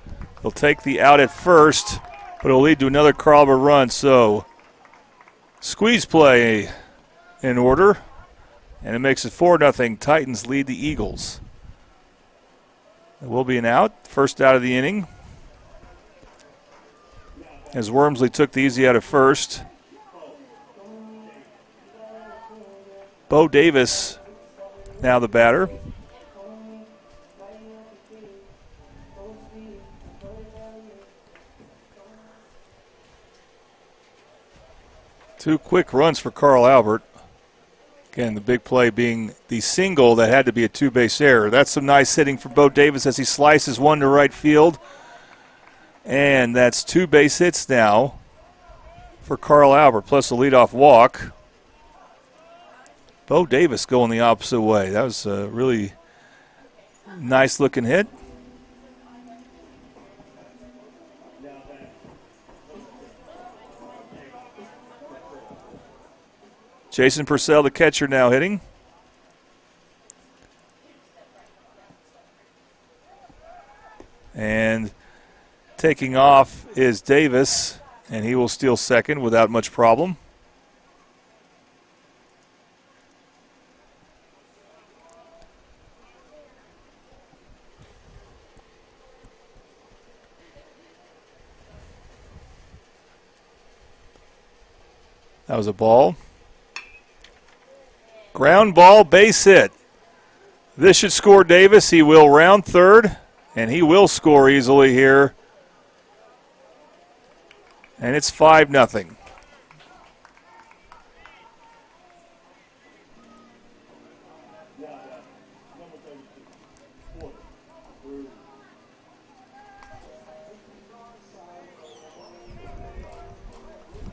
He'll take the out at first, but it'll lead to another Carl Albert run. So squeeze play in order, and it makes it 4-0. Titans lead the Eagles. There will be an out, first out of the inning, as Wormsley took the easy out at first. Bo Davis now the batter. Two quick runs for Carl Albert. Again, the big play being the single that had to be a two-base error. That's some nice hitting for Bo Davis as he slices one to right field. And that's two base hits now for Carl Albert, plus a leadoff walk. Bo Davis going the opposite way. That was a really nice-looking hit. Jason Purcell, the catcher, now hitting. And taking off is Davis, and he will steal second without much problem. That was a ball. Ground ball, base hit. This should score Davis. He will round third, and he will score easily here. And it's 5-0.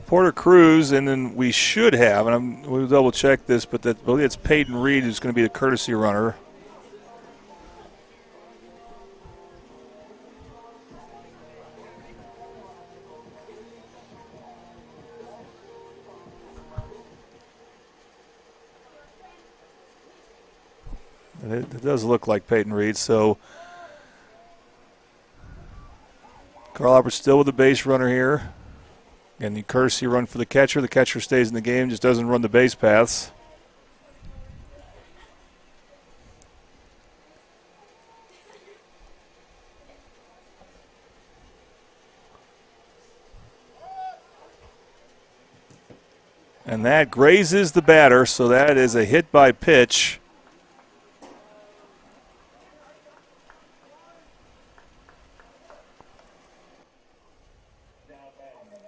Porter Cruz, and then we should have, and we'll double check this, but I believe it's Peyton Reed who's going to be the courtesy runner. It does look like Peyton Reed, so Carl Albert's still with the base runner here. And the courtesy run for the catcher. The catcher stays in the game, just doesn't run the base paths. And that grazes the batter, so that is a hit by pitch.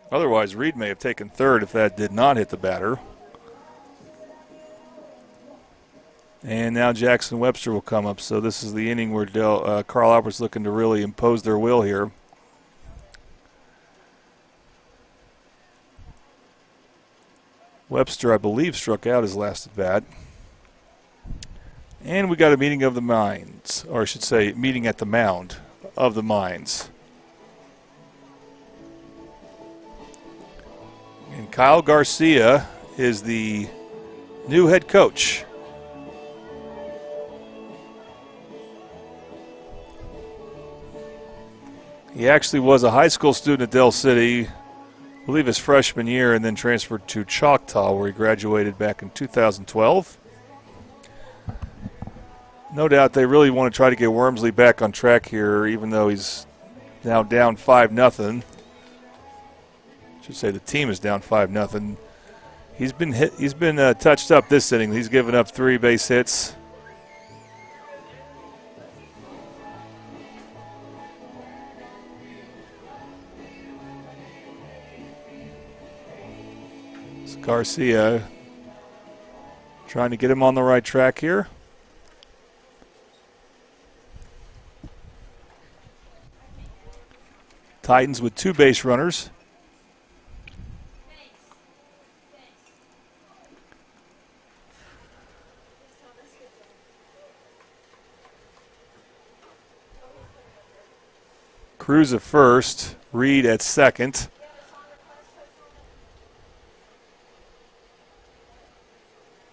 Otherwise, Reed may have taken third if that did not hit the batter. And now Jackson Webster will come up. So this is the inning where Carl Albert's looking to really impose their will here. Webster, I believe, struck out his last at bat. And we got a meeting of the minds, or I should say meeting at the mound of the minds. And Kyle Garcia is the new head coach. He actually was a high school student at Del City, I believe his freshman year, and then transferred to Choctaw, where he graduated back in 2012. No doubt they really want to try to get Wormsley back on track here, even though he's now down 5-0. I should say the team is down 5-0. He's been hit. He's been touched up this inning. He's given up 3 base hits. It's Garcia trying to get him on the right track here. Titans with 2 base runners. Cruz at first, Reed at second.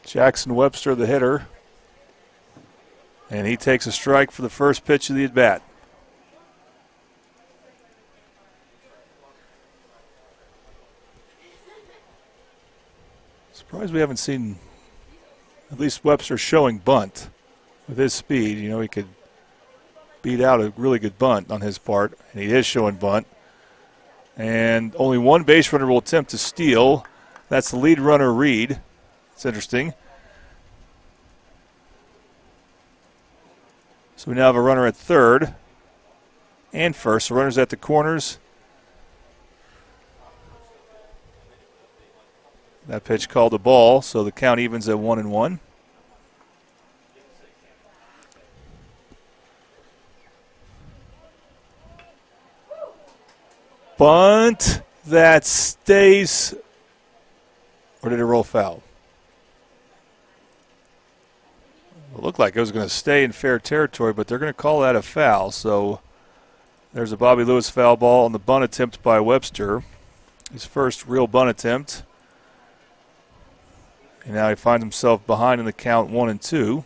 Jackson Webster, the hitter. And he takes a strike for the first pitch of the at-bat. Surprised we haven't seen at least Webster showing bunt. With his speed, you know, he could beat out a really good bunt on his part, and he is showing bunt. And only 1 base runner will attempt to steal. That's the lead runner, Reed. It's interesting. So we now have a runner at third and first. So runners at the corners. That pitch called a ball, so the count evens at 1-1. Bunt that stays, or did it roll foul? It looked like it was going to stay in fair territory, but they're going to call that a foul. So there's a Bobby Lewis foul ball on the bunt attempt by Webster. His first real bunt attempt. And now he finds himself behind in the count 1-2.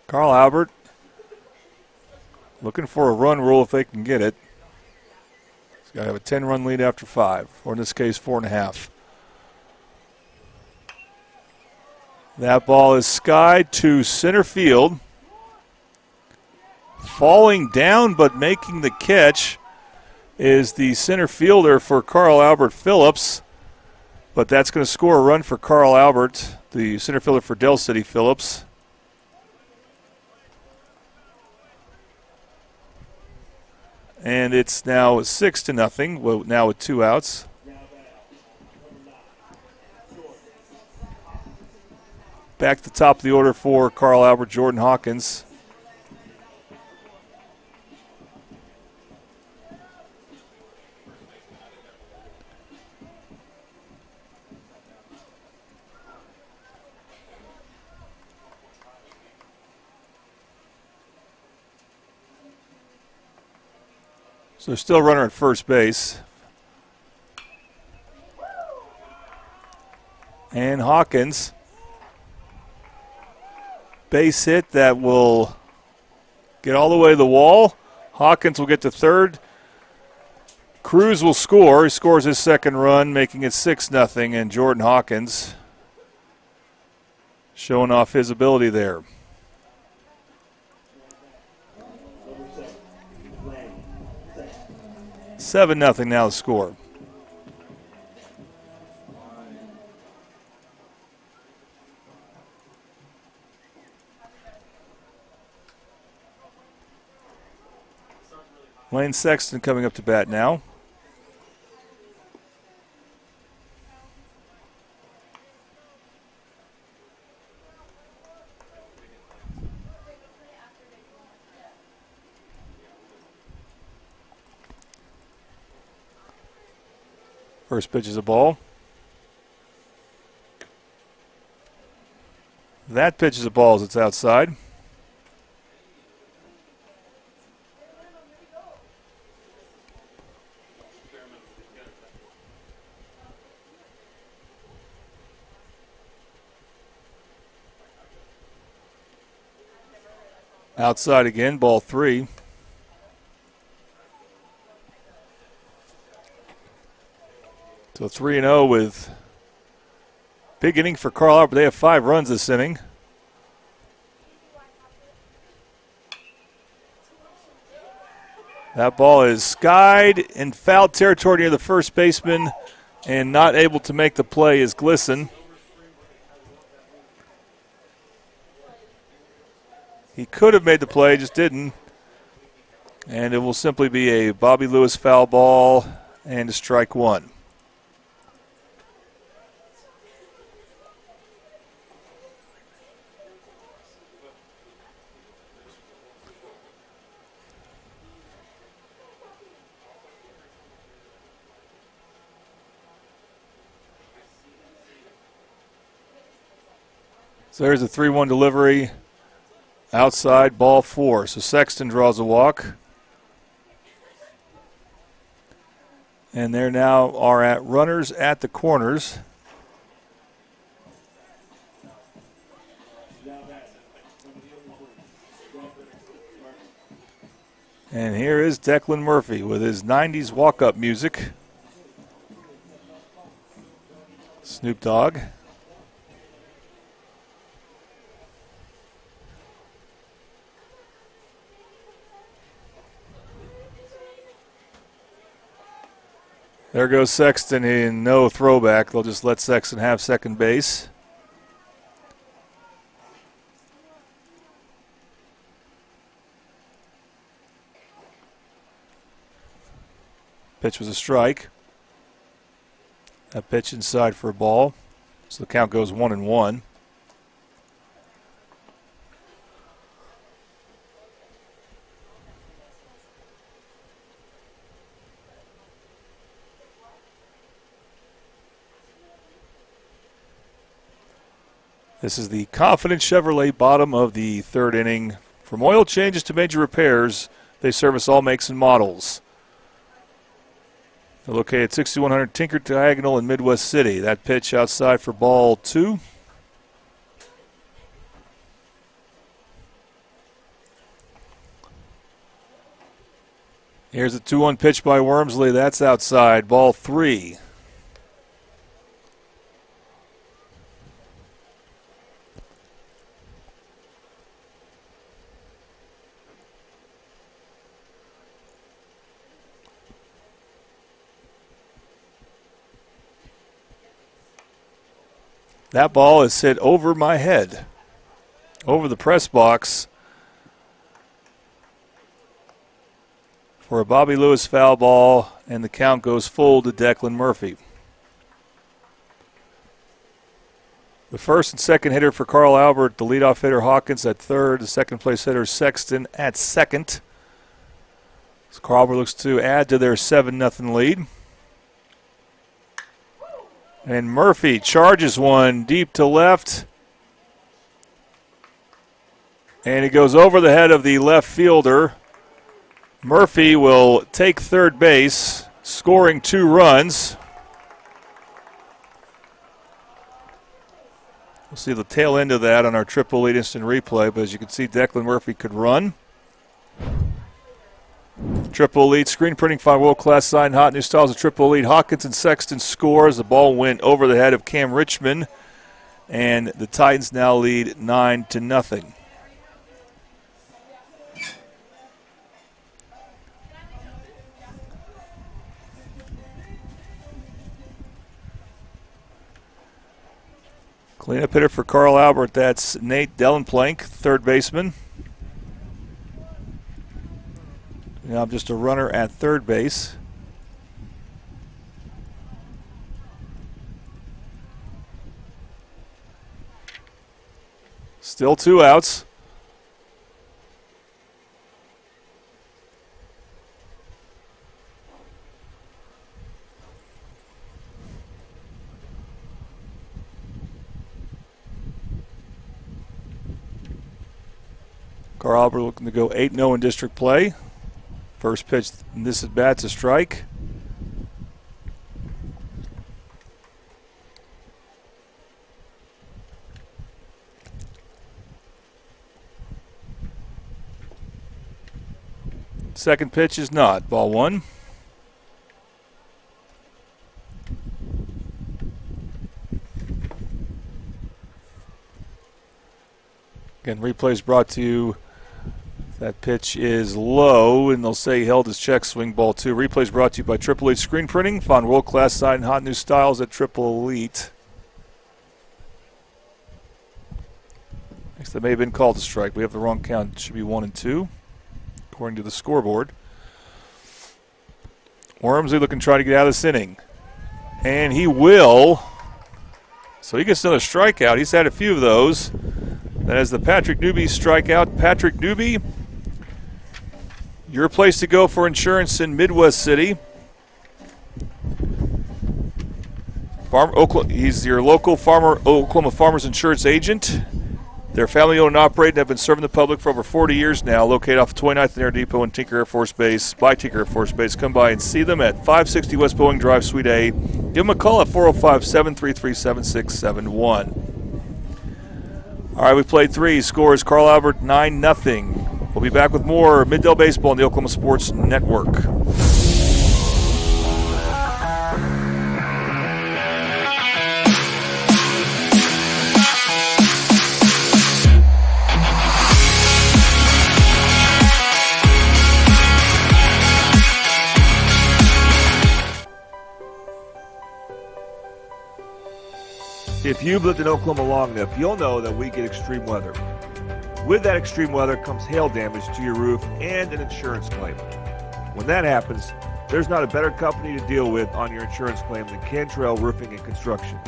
Carl Albert looking for a run rule if they can get it. He's got to have a 10-run lead after 5, or in this case 4.5. That ball is skied to center field. Falling down but making the catch is the center fielder for Carl Albert Phillips. But that's going to score a run for Carl Albert, the center fielder for Del City Phillips. And it's now 6-0, now with 2 outs. Back to the top of the order for Carl Albert, Jordan Hawkins. So still runner at first base. And Hawkins. Base hit that will get all the way to the wall. Hawkins will get to third. Cruz will score. He scores his second run, making it 6-0. And Jordan Hawkins showing off his ability there. Seven nothing now the score. Lane Sexton coming up to bat now. First pitch is a ball. That pitch is a ball as it's outside. Outside again, ball 3. So 3-0 with Big inning for Carl Albert. They have 5 runs this inning. That ball is skied in foul territory near the first baseman, and not able to make the play is Glisson. He could have made the play, just didn't. And it will simply be a Bobby Lewis foul ball and a strike 1. So there's a 3-1 delivery. Outside, ball 4. So Sexton draws a walk. And there now are at runners at the corners. And here is Declan Murphy with his 90s walk-up music. Snoop Dogg. There goes Sexton in no throwback. They'll just let Sexton have second base. Pitch was a strike. That pitch inside for a ball. So the count goes 1-1. This is the Confident Chevrolet bottom of the 3rd inning. From oil changes to major repairs, they service all makes and models. They're located at 6100 Tinker Diagonal in Midwest City. That pitch outside for ball 2. Here's a 2-1 pitch by Wormsley. That's outside, ball 3. That ball is hit over my head, over the press box for a Bobby Lewis foul ball, and the count goes full to Declan Murphy. The first and second hitter for Carl Albert, the leadoff hitter Hawkins at third, the second place hitter Sexton at second. So Carl Albert looks to add to their 7-0 lead. And Murphy charges one deep to left. And he goes over the head of the left fielder. Murphy will take third base, scoring 2 runs. We'll see the tail end of that on our Triple Elite Instant Replay, but as you can see, Declan Murphy could run. Triple Elite screen printing, find world-class sign, hot new styles of Triple Elite. Hawkins and Sexton scores. The ball went over the head of Cam Richmond, and the Titans now lead 9-0. Cleanup hitter for Carl Albert, that's Nate Dellenplank, third baseman. Now I'm just a runner at third base. Still 2 outs. Carl Albert looking to go 8-0 in district play. First pitch in this at bat's a strike. Second pitch is not. Ball 1. Again, replays brought to you. That pitch is low, and they'll say he held his check swing, ball 2. Replays brought to you by Triple Elite Screen Printing. Find world-class sign and hot new styles at Triple Elite. Next, that may have been called a strike. We have the wrong count. It should be 1 and 2, according to the scoreboard. Wormsley looking to try to get out of this inning. And he will. So he gets another strikeout. He's had a few of those. That is the Patrick Newby strikeout. Patrick Newby, your place to go for insurance in Midwest City. He's your local Oklahoma Farmers Insurance agent. They're family-owned and operated and have been serving the public for over 40 years now. Located off 29th and Air Depot in Tinker Air Force Base. By Tinker Air Force Base. Come by and see them at 560 West Boeing Drive, Suite A. Give them a call at 405-733-7671. All right, we played 3. Score is Carl Albert 9-0. We'll be back with more Mid-Dell Baseball on the Oklahoma Sports Network. If you've lived in Oklahoma long enough, you'll know that we get extreme weather. With that extreme weather comes hail damage to your roof and an insurance claim. When that happens, there's not a better company to deal with on your insurance claim than Cantrell Roofing and Construction.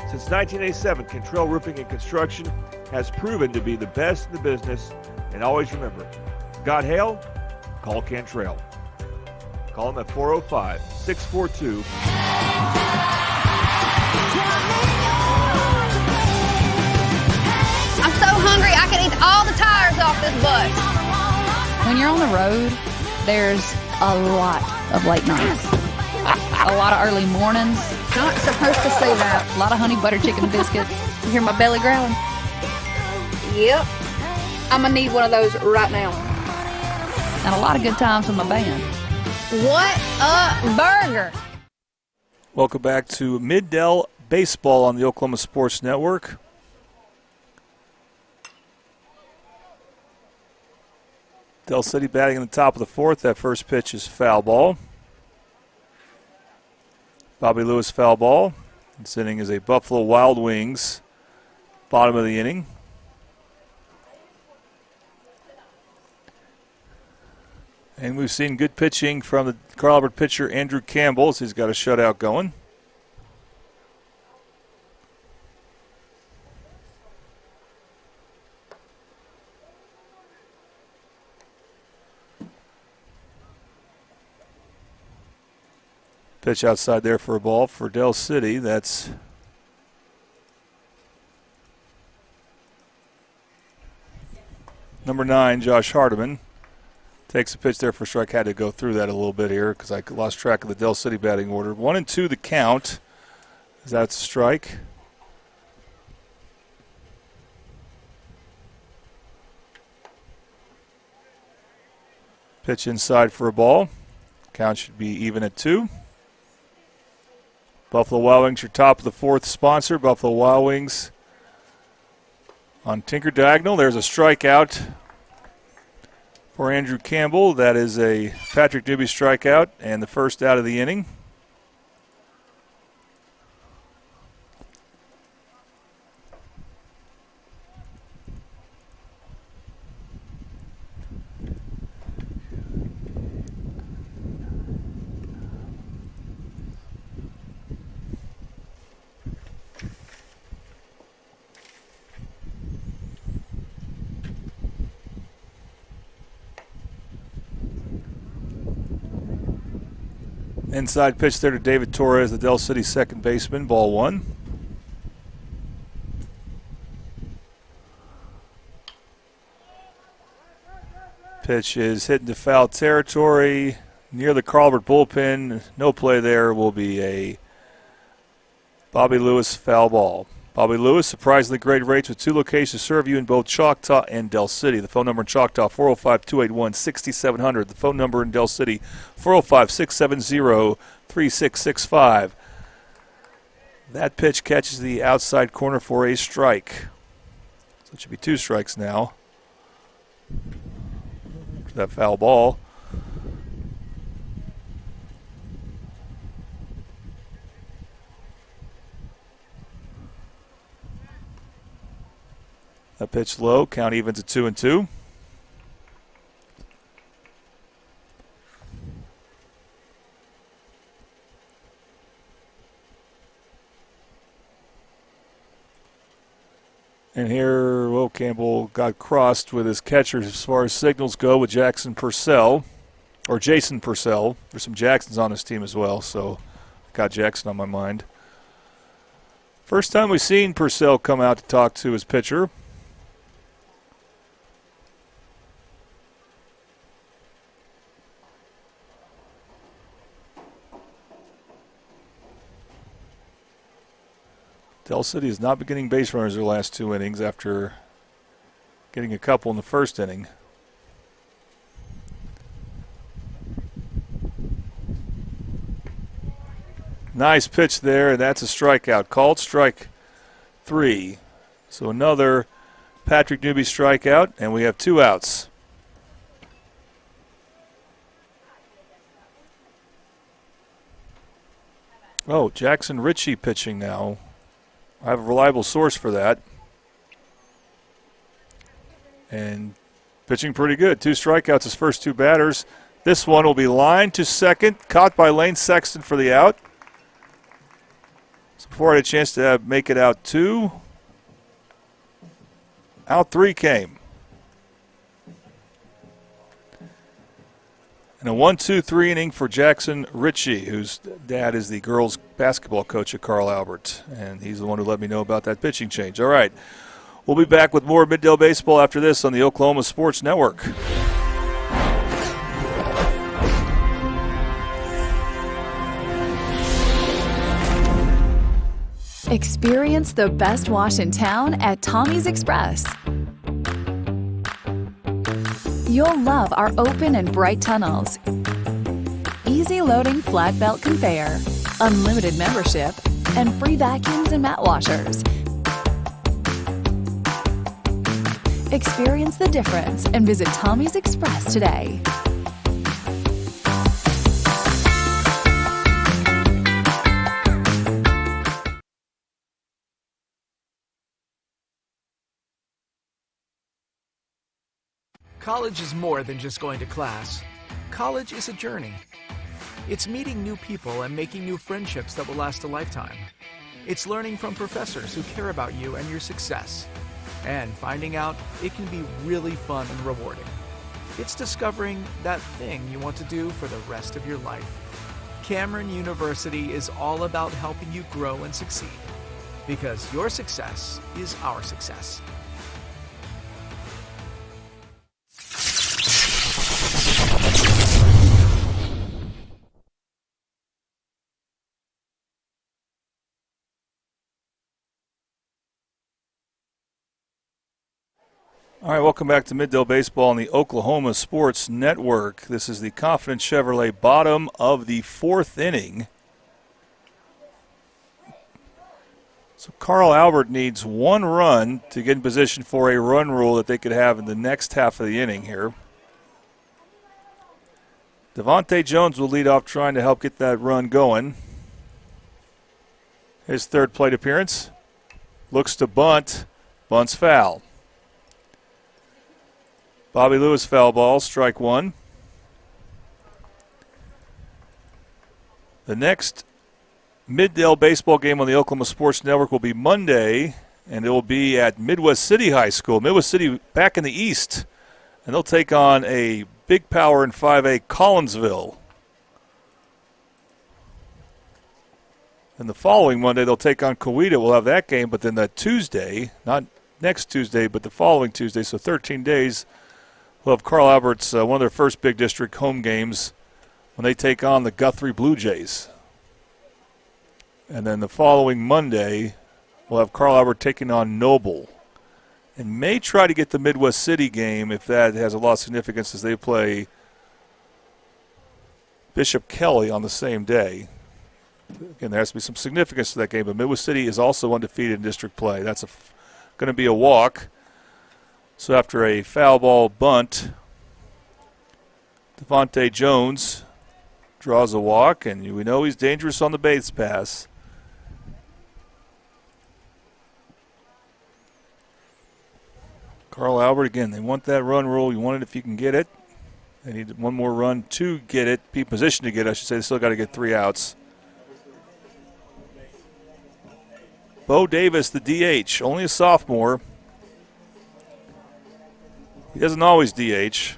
Since 1987, Cantrell Roofing and Construction has proven to be the best in the business. And always remember, got hail? Call Cantrell. Call them at 405-642. I'm so hungry I could eat all the tires off this bus. When you're on the road, there's a lot of late nights. A lot of early mornings. Not supposed to say that. A lot of honey butter chicken biscuits. You hear my belly growling? Yep. I'm going to need one of those right now. And a lot of good times with my band. What a burger. Welcome back to Mid-Dell Baseball on the Oklahoma Sports Network. Del City batting in the top of the 4th. That first pitch is foul ball. Bobby Lewis foul ball. This inning is a Buffalo Wild Wings bottom of the inning. And we've seen good pitching from the Carl Albert pitcher Andrew Campbell as he's got a shutout going. Pitch outside there for a ball for Del City. That's number 9, Josh Hardiman. Takes a pitch there for a strike. Had to go through that a little bit here because I lost track of the Del City batting order. 1 and 2 the count. That's a strike. Pitch inside for a ball. Count should be even at 2. Buffalo Wild Wings, your top of the 4th sponsor. Buffalo Wild Wings on Tinker Diagonal. There's a strikeout for Andrew Campbell. That is a Patrick Newby strikeout and the first out of the inning. Inside pitch there to David Torres, the Del City second baseman, ball 1. Pitch is hit into foul territory near the Carl Albert bullpen. No play there. Will be a Bobby Lewis foul ball. Bobby Lewis, surprisingly great rates with 2 locations to serve you in both Choctaw and Del City. The phone number in Choctaw, 405-281-6700. The phone number in Del City, 405-670-3665. That pitch catches the outside corner for a strike. So it should be 2 strikes now. That foul ball. That pitch low. Count evens at 2-2. And here, Will Campbell got crossed with his catcher as far as signals go with Jason Purcell. There's some Jacksons on this team as well, so I got Jackson on my mind. First time we've seen Purcell come out to talk to his pitcher. Del City has not been getting base runners their last 2 innings after getting a couple in the first inning. Nice pitch there, and that's a strikeout. Called strike 3. So another Patrick Newby strikeout, and we have 2 outs. Oh, Jackson Ritchie pitching now. I have a reliable source for that. And pitching pretty good. 2 strikeouts his first 2 batters. This one will be lined to second, caught by Lane Sexton for the out. So before I had a chance to make it out 2, out 3 came. And a 1-2-3 inning for Jackson Ritchie, whose dad is the girls' basketball coach at Carl Albert. And he's the one who let me know about that pitching change. All right. We'll be back with more Middale Baseball after this on the Oklahoma Sports Network. Experience the best wash in town at Tommy's Express. You'll love our open and bright tunnels, easy loading flat belt conveyor, unlimited membership, and free vacuums and mat washers. Experience the difference and visit Tommy's Express today. College is more than just going to class. College is a journey. It's meeting new people and making new friendships that will last a lifetime. It's learning from professors who care about you and your success. And finding out it can be really fun and rewarding. It's discovering that thing you want to do for the rest of your life. Cameron University is all about helping you grow and succeed. Because your success is our success. All right, welcome back to Middale Baseball on the Oklahoma Sports Network. This is the Confidence Chevrolet bottom of the 4th inning. So Carl Albert needs 1 run to get in position for a run rule that they could have in the next half of the inning here. Devontae Jones will lead off trying to help get that run going. His 3rd plate appearance. Looks to bunt. Bunts foul. Bobby Lewis foul ball, strike 1. The next Middale baseball game on the Oklahoma Sports Network will be Monday, and it will be at Midwest City High School. Midwest City back in the East, and they'll take on a big power in 5A Collinsville. And the following Monday, they'll take on Coweta. We'll have that game, but then that Tuesday, not next Tuesday, but the following Tuesday, so 13 days, we'll have Carl Albert's one of their first big district home games when they take on the Guthrie Blue Jays. And then the following Monday, we'll have Carl Albert taking on Noble. And may try to get the Midwest City game if that has a lot of significance as they play Bishop Kelly on the same day. Again, there has to be some significance to that game, but Midwest City is also undefeated in district play. That's going to be a walk. So after a foul ball bunt, Devontae Jones draws a walk, and we know he's dangerous on the base pass. Carl Albert, again, they want that run rule. You want it if you can get it. They need one more run to get it, be positioned to get it. I should say they still got to get 3 outs. Bo Davis, the DH, only a sophomore. He doesn't always DH. I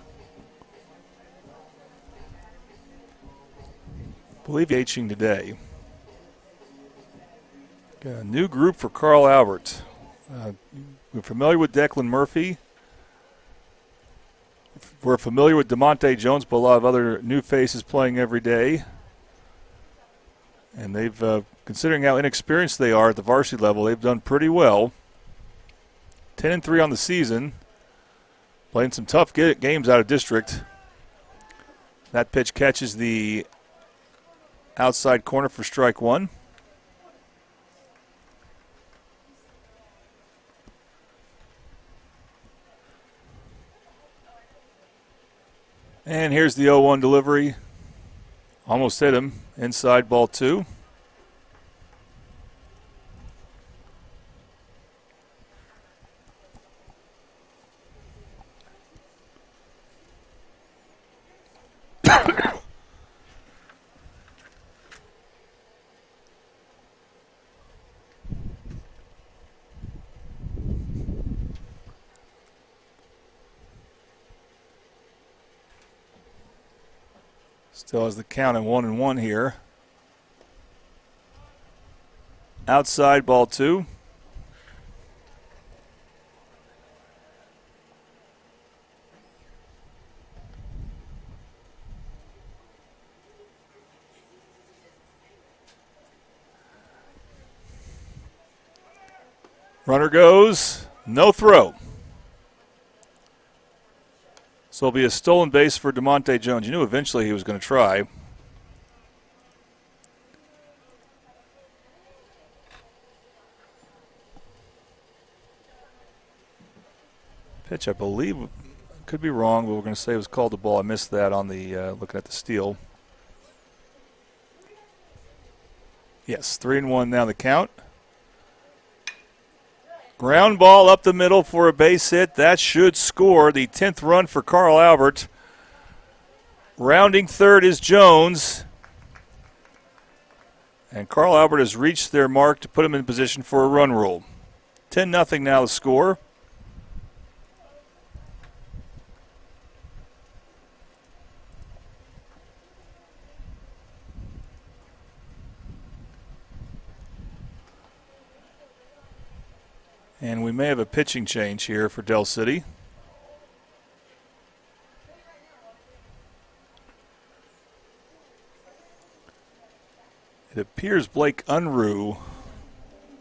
believe he's DHing today. Got a new group for Carl Albert. We're familiar with Declan Murphy. We're familiar with DeMonte Jones, but a lot of other new faces playing every day. And they've, considering how inexperienced they are at the varsity level, they've done pretty well. 10-3 on the season. Playing some tough games out of district. That pitch catches the outside corner for strike one. And here's the 0-1 delivery. Almost hit him. Inside, ball 2. Still has the count at 1-1 here. Outside, ball 2. Runner goes, no throw. So it'll be a stolen base for DeMonte Jones. You knew eventually he was going to try. Pitch, I believe, could be wrong, but we're going to say it was called the ball. I missed that on the looking at the steal. Yes, 3-1 now the count. Ground ball up the middle for a base hit. That should score the 10th run for Carl Albert. Rounding third is Jones. And Carl Albert has reached their mark to put him in position for a run rule. 10-0 now the score. And we may have a pitching change here for Del City. It appears Blake Unruh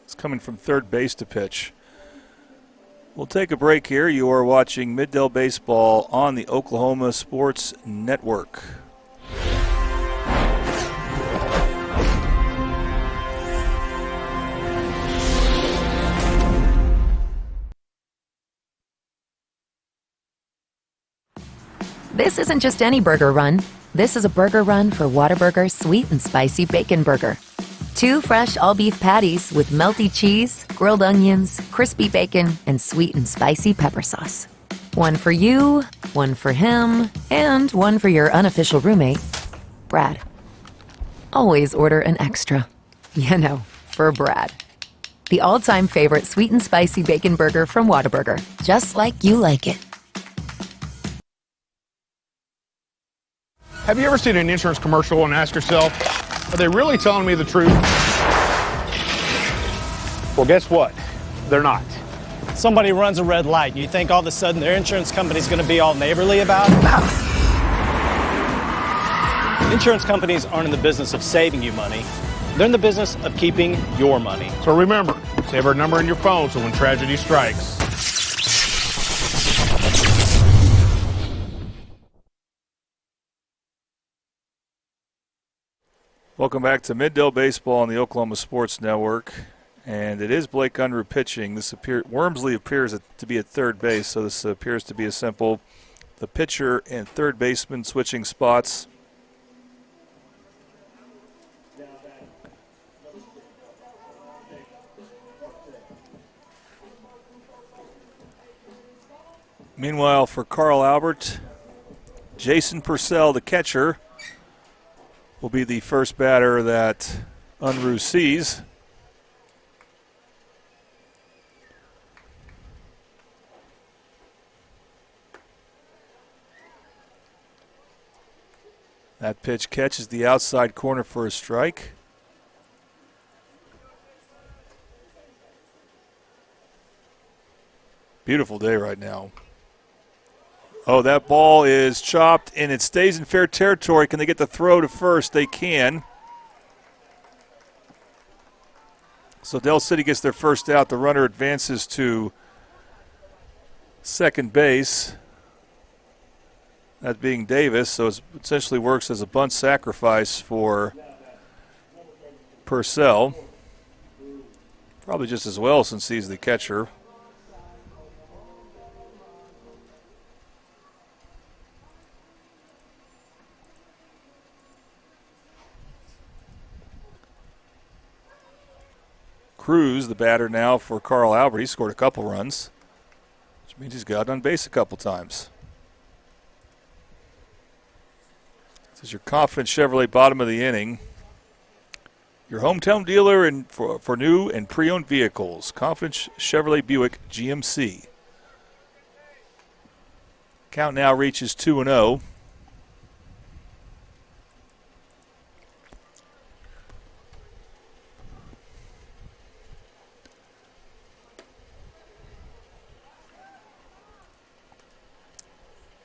is coming from third base to pitch. We'll take a break here. You are watching Mid-Del Baseball on the Oklahoma Sports Network. This isn't just any burger run. This is a burger run for Whataburger Sweet and Spicy Bacon Burger. 2 fresh all-beef patties with melty cheese, grilled onions, crispy bacon, and sweet and spicy pepper sauce. One for you, one for him, and one for your unofficial roommate, Brad. Always order an extra. You know, for Brad. The all-time favorite sweet and spicy bacon burger from Whataburger. Just like you like it. Have you ever seen an insurance commercial and asked yourself, are they really telling me the truth? Well, guess what? They're not. Somebody runs a red light, and you think all of a sudden their insurance company's going to be all neighborly about it? Insurance companies aren't in the business of saving you money. They're in the business of keeping your money. So remember, save our number in your phone so when tragedy strikes. Welcome back to Mid-Del Baseball on the Oklahoma Sports Network. And it is Blake Unruh pitching. Wormsley appears to be at third base, so this appears to be a simple. The pitcher and third baseman switching spots. Meanwhile, for Carl Albert, Jason Purcell, the catcher, will be the first batter that Unruh sees. That pitch catches the outside corner for a strike. Beautiful day right now. Oh, that ball is chopped, and it stays in fair territory. Can they get the throw to first? They can. So Del City gets their first out. The runner advances to second base. That being Davis, so it essentially works as a bunt sacrifice for Purcell. Probably just as well since he's the catcher. Cruz, the batter now for Carl Albert. He scored a couple runs, which means he's got on base a couple times. This is your Confidence Chevrolet bottom of the inning. Your hometown dealer for new and pre-owned vehicles. Confidence Chevrolet Buick GMC. Count now reaches 2-0.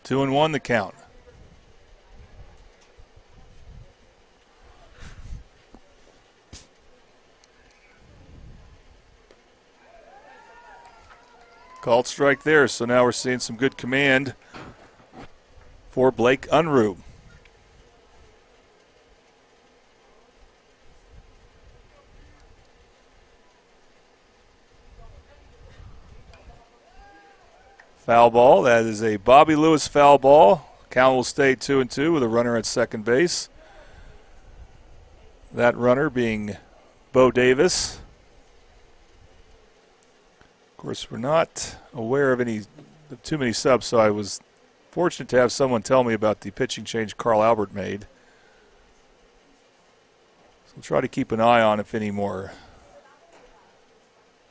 Two and one the count. Called strike there, so now we're seeing some good command for Blake Unruh. Foul ball. That is a Bobby Lewis foul ball. Count will stay 2-2 with a runner at second base. That runner being Bo Davis. Of course, we're not aware of too many subs, so I was fortunate to have someone tell me about the pitching change Carl Albert made. So we'll try to keep an eye on if any more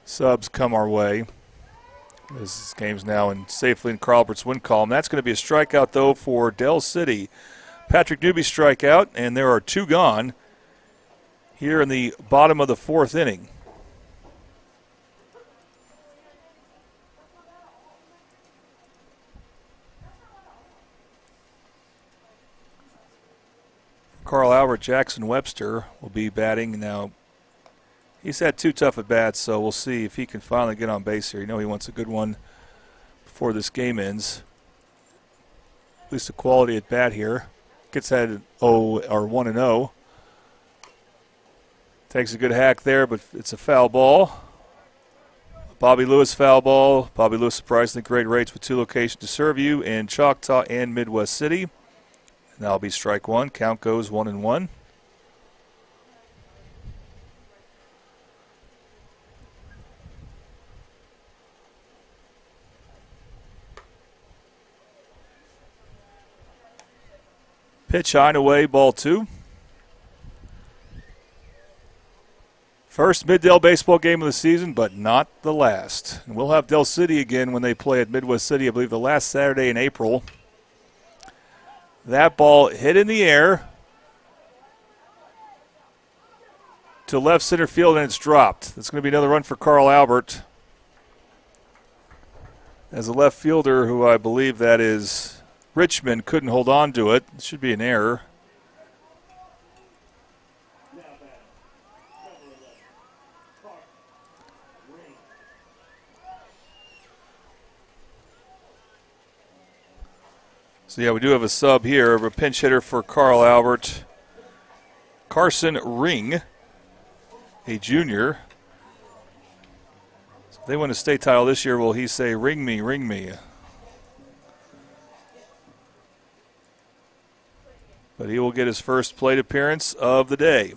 subs come our way. This game's now safely in Carl Albert's win column. That's going to be a strikeout, though, for Del City. Patrick Newby strikeout, and there are two gone here in the bottom of the fourth inning. Carl Albert, Jackson Webster will be batting now. He's had two tough at-bats, so we'll see if he can finally get on base here. You know he wants a good one before this game ends. At least a quality at-bat here. Gets had 1-0. Takes a good hack there, but it's a foul ball. Bobby Lewis foul ball. Bobby Lewis surprisingly great rates with two locations to serve you in Choctaw and Midwest City. And that'll be strike one. Count goes 1-1. Pitch high and away, ball two. First Mid-Del baseball game of the season, but not the last. And we'll have Del City again when they play at Midwest City, I believe the last Saturday in April. That ball hit in the air to left center field, and it's dropped. That's going to be another run for Carl Albert. As a left fielder, who I believe that is Richmond, couldn't hold on to it. It should be an error. So, yeah, we do have a sub here of a pinch hitter for Carl Albert. Carson Ring, a junior, If they win a state title this year, will he say, ring me, ring me? But he will get his first plate appearance of the day.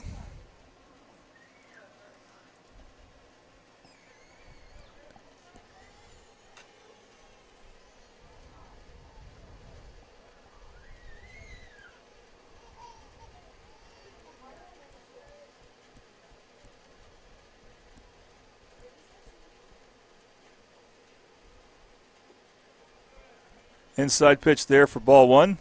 Inside pitch there for ball one.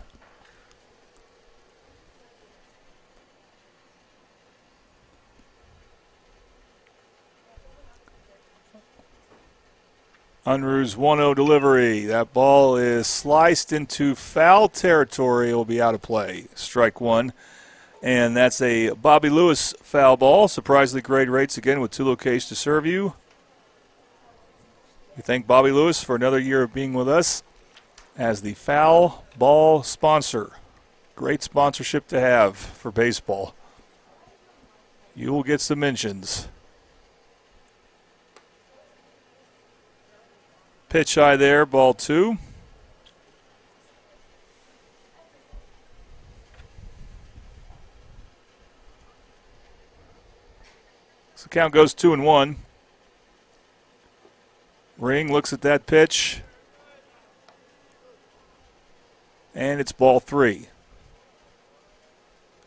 Unruh's 1-0 delivery. That ball is sliced into foul territory. It will be out of play. Strike one. And that's a Bobby Lewis foul ball. Surprisingly great rates again with Tulo Case to serve you. We thank Bobby Lewis for another year of being with us as the foul ball sponsor. Great sponsorship to have for baseball. You will get some mentions. Pitch high there, ball two. So count goes 2-1. Ring looks at that pitch. And it's ball three.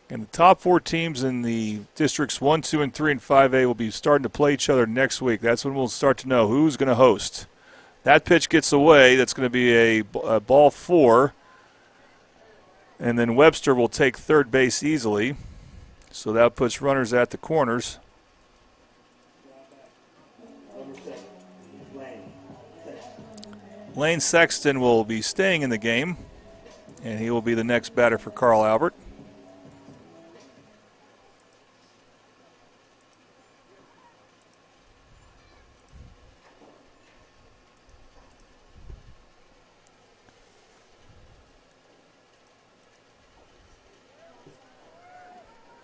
And the top four teams in the districts 1, 2, and 3 and 5A will be starting to play each other next week. That's when we'll start to know who's going to host. That pitch gets away. That's going to be a ball four. And then Webster will take third base easily. So that puts runners at the corners. Lane Sexton will be staying in the game. And he will be the next batter for Carl Albert.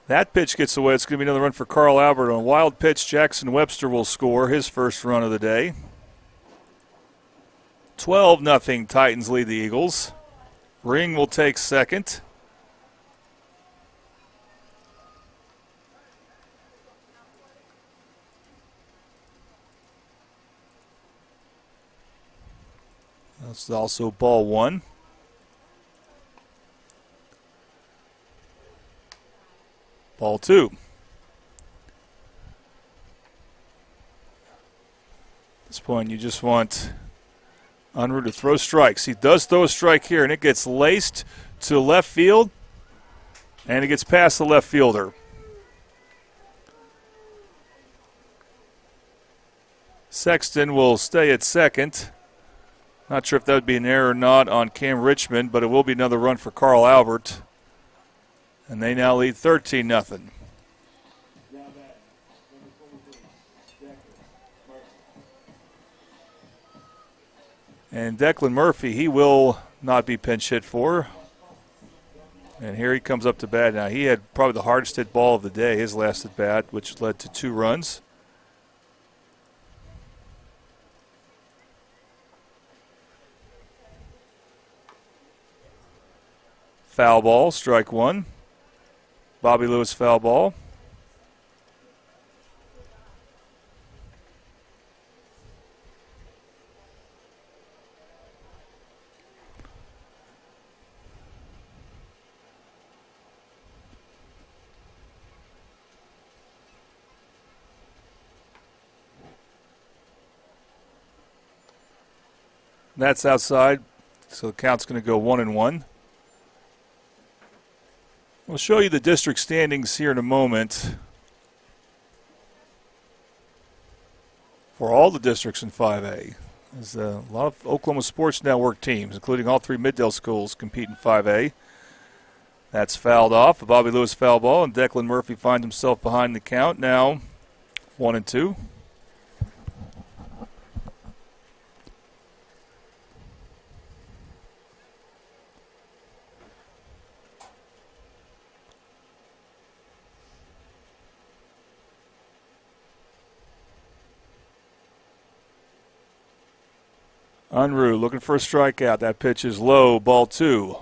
That pitch gets away. It's going to be another run for Carl Albert. On a wild pitch, Jackson Webster will score his first run of the day. 12-0 Titans lead the Eagles. Ring will take second. That's also ball one. Ball two. At this point, you just want Unruh to throw strikes. He does throw a strike here, and it gets laced to left field, and it gets past the left fielder. Sexton will stay at second. Not sure if that would be an error or not on Cam Richmond, but it will be another run for Carl Albert. And they now lead 13-0. And Declan Murphy, he will not be pinch hit for. And here he comes up to bat now. He had probably the hardest hit ball of the day, his last at bat, which led to 2 runs. Foul ball, strike one. Bobby Lewis foul ball. That's outside, so the count's going to go 1-1. We'll show you the district standings here in a moment for all the districts in 5A. There's a lot of Oklahoma Sports Network teams, including all 3 Middale schools, compete in 5A. That's fouled off, a Bobby Lewis foul ball, and Declan Murphy finds himself behind the count, now 1-2. Unruh looking for a strikeout. That pitch is low, ball 2.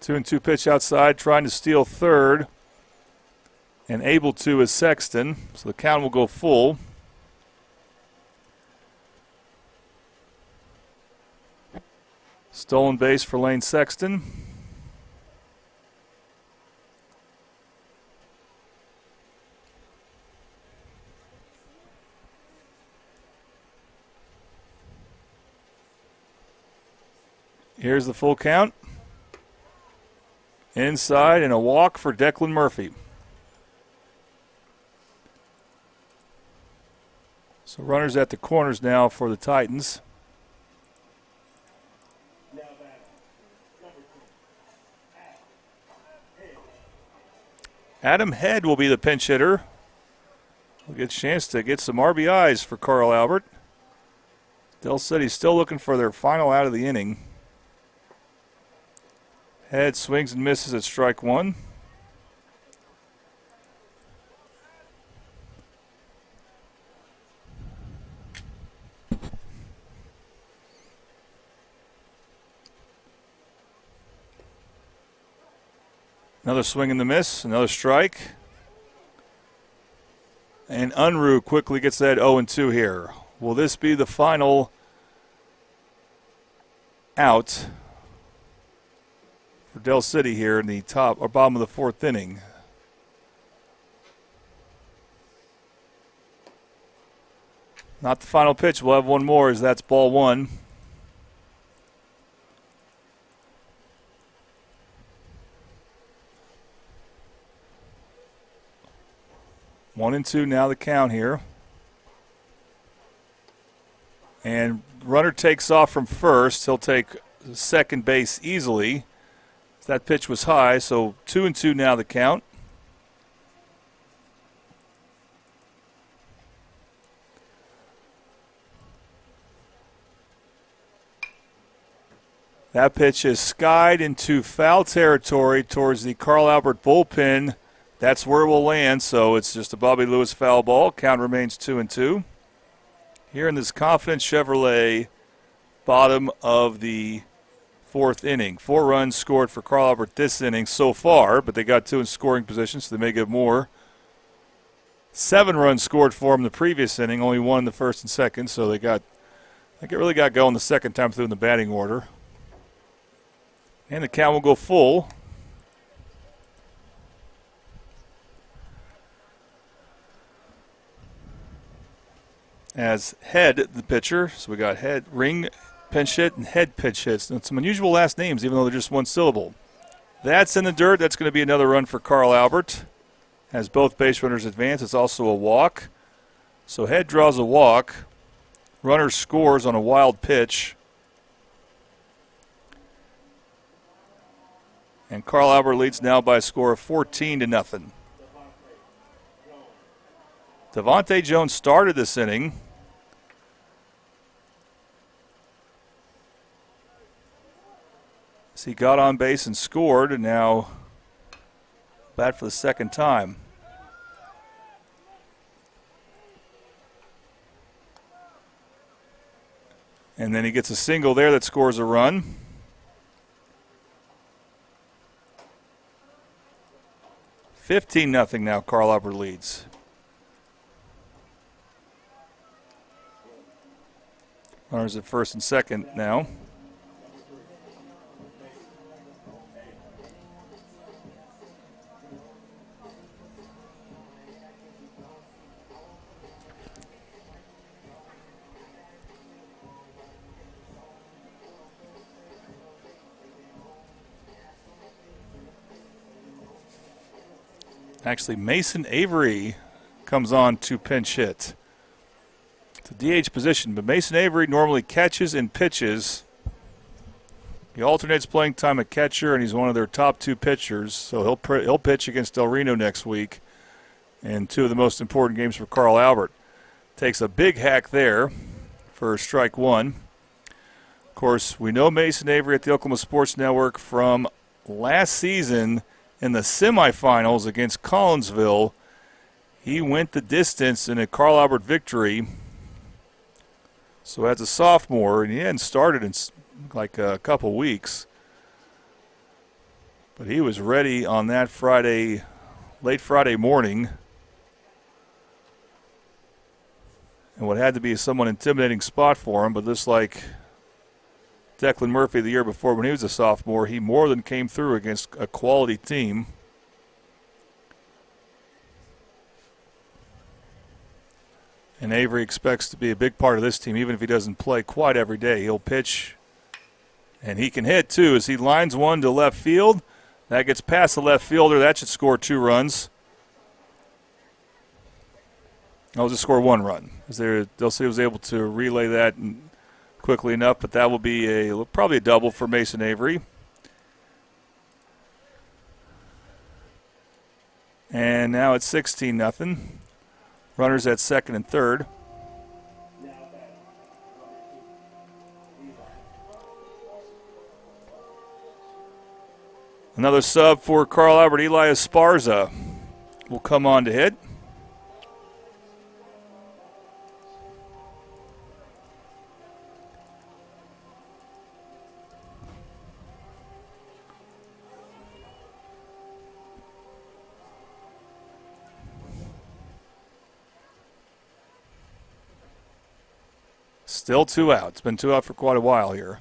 Two and two pitch outside, trying to steal third. And able to is Sexton, so the count will go full. Stolen base for Lane Sexton. Here's the full count. Inside and a walk for Declan Murphy. So runners at the corners now for the Titans. Adam Head will be the pinch hitter. We'll get a chance to get some RBIs for Carl Albert. Del City's still looking for their final out of the inning. Head swings and misses at strike 1. Another swing and the miss, another strike. And Unruh quickly gets that 0-2 here. Will this be the final out for Del City here in the top or bottom of the 4th inning? Not the final pitch. We'll have one more as that's ball 1. One and two now the count here. And runner takes off from first. He'll take second base easily. That pitch was high, so 2-2 now the count. That pitch is skied into foul territory towards the Carl Albert bullpen. That's where it will land, so it's just a Bobby Lewis foul ball. Count remains 2-2. Here in this Confidence Chevrolet bottom of the 4th inning. 4 runs scored for Carl Albert this inning so far, but they got 2 in scoring position, so they may get more. 7 runs scored for them the previous inning, only 1 in the 1st and 2nd, so they really got going the second time through in the batting order. And the count will go full. As Head, the pitcher, so we got Head, Ring pinch hit, and Head pitch hits. And some unusual last names, even though they're just one syllable. That's in the dirt. That's going to be another run for Carl Albert. As both base runners advance, it's also a walk. So Head draws a walk. Runner scores on a wild pitch. And Carl Albert leads now by a score of 14-0. Devontae Jones started this inning. He got on base and scored, and now bat for the second time. And then he gets a single there that scores a run. $15-0 now, Carl Albert leads. Runners at first and second now. Actually, Mason Avery comes on to pinch hit. It's a DH position, but Mason Avery normally catches and pitches. He alternates playing time at catcher, and he's one of their top 2 pitchers. So he'll pitch against Del Reno next week in 2 of the most important games for Carl Albert. Takes a big hack there for strike one. Of course, we know Mason Avery at the Oklahoma Sports Network from last season in the semifinals against Collinsville. He went the distance in a Carl Albert victory. So as a sophomore, and he hadn't started in like a couple weeks, but he was ready on that Friday, late Friday morning. And what had to be a somewhat intimidating spot for him, but just like Declan Murphy the year before when he was a sophomore, he more than came through against a quality team. And Avery expects to be a big part of this team, even if he doesn't play quite every day. He'll pitch, and he can hit, too, as he lines one to left field. That gets past the left fielder. That should score 2 runs. I'll just score 1 run. They'll see he was able to relay that quickly enough, but that will be probably a double for Mason Avery. And now it's 16-0. Runners at second and third. Another sub for Carl Albert. Eli Esparza will come on to hit. Still 2 out. It's been 2 out for quite a while here.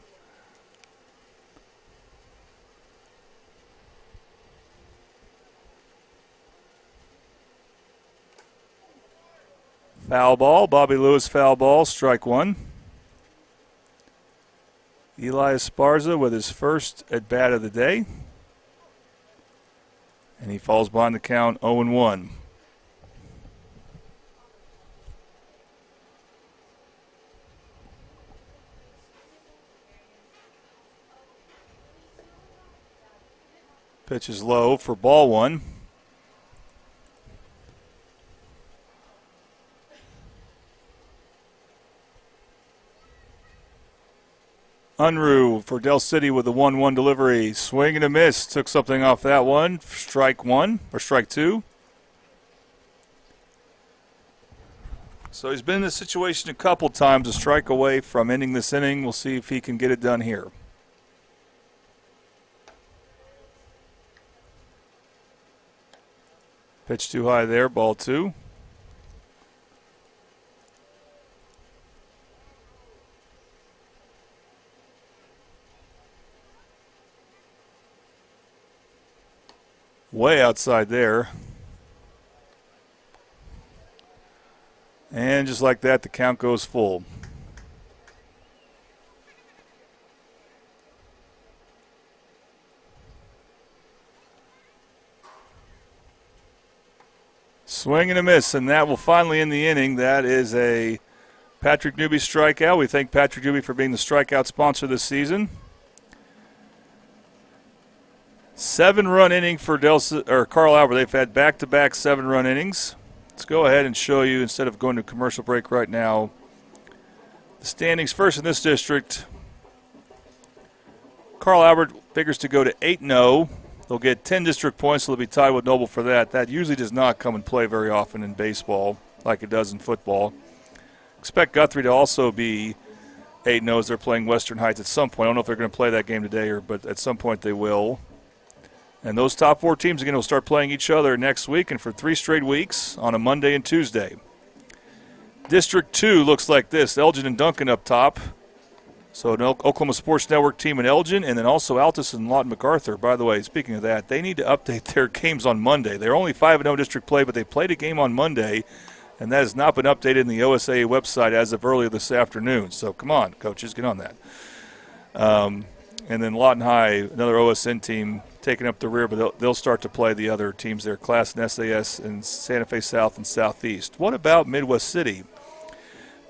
Foul ball. Bobby Lewis foul ball. Strike 1. Eli Esparza with his first at bat of the day. And he falls behind the count 0-1. Pitch is low for ball 1. Unruh for Del City with the 1-1 delivery. Swing and a miss. Took something off that one. Strike 1 or strike 2. So he's been in this situation a couple times, a strike away from ending this inning. We'll see if he can get it done here. Pitch too high there, ball 2. Way outside there. And just like that, the count goes full. Swing and a miss, and that will finally end the inning. That is a Patrick Newby strikeout. We thank Patrick Newby for being the strikeout sponsor this season. 7-run inning for Carl Albert. They've had back-to-back 7-run innings. Let's go ahead and show you, instead of going to commercial break right now, the standings. First in this district, Carl Albert figures to go to 8-0. They'll get 10 district points, so they'll be tied with Noble for that. That usually does not come and play very often in baseball like it does in football. Expect Guthrie to also be 8-0 as they're playing Western Heights at some point. I don't know if they're going to play that game today, but at some point they will. And those top 4 teams, again, will start playing each other next week and for 3 straight weeks on a Monday and Tuesday. District 2 looks like this. Elgin and Duncan up top. So an Oklahoma Sports Network team in Elgin, and then also Altus and Lawton MacArthur. By the way, speaking of that, they need to update their games on Monday. They're only 5-0 district play, but they played a game on Monday, and that has not been updated in the OSAA website as of earlier this afternoon. So come on, coaches, get on that. And then Lawton High, another OSN team, taking up the rear, but they'll start to play the other teams there, Class and SAS and Santa Fe South and Southeast. What about Midwest City?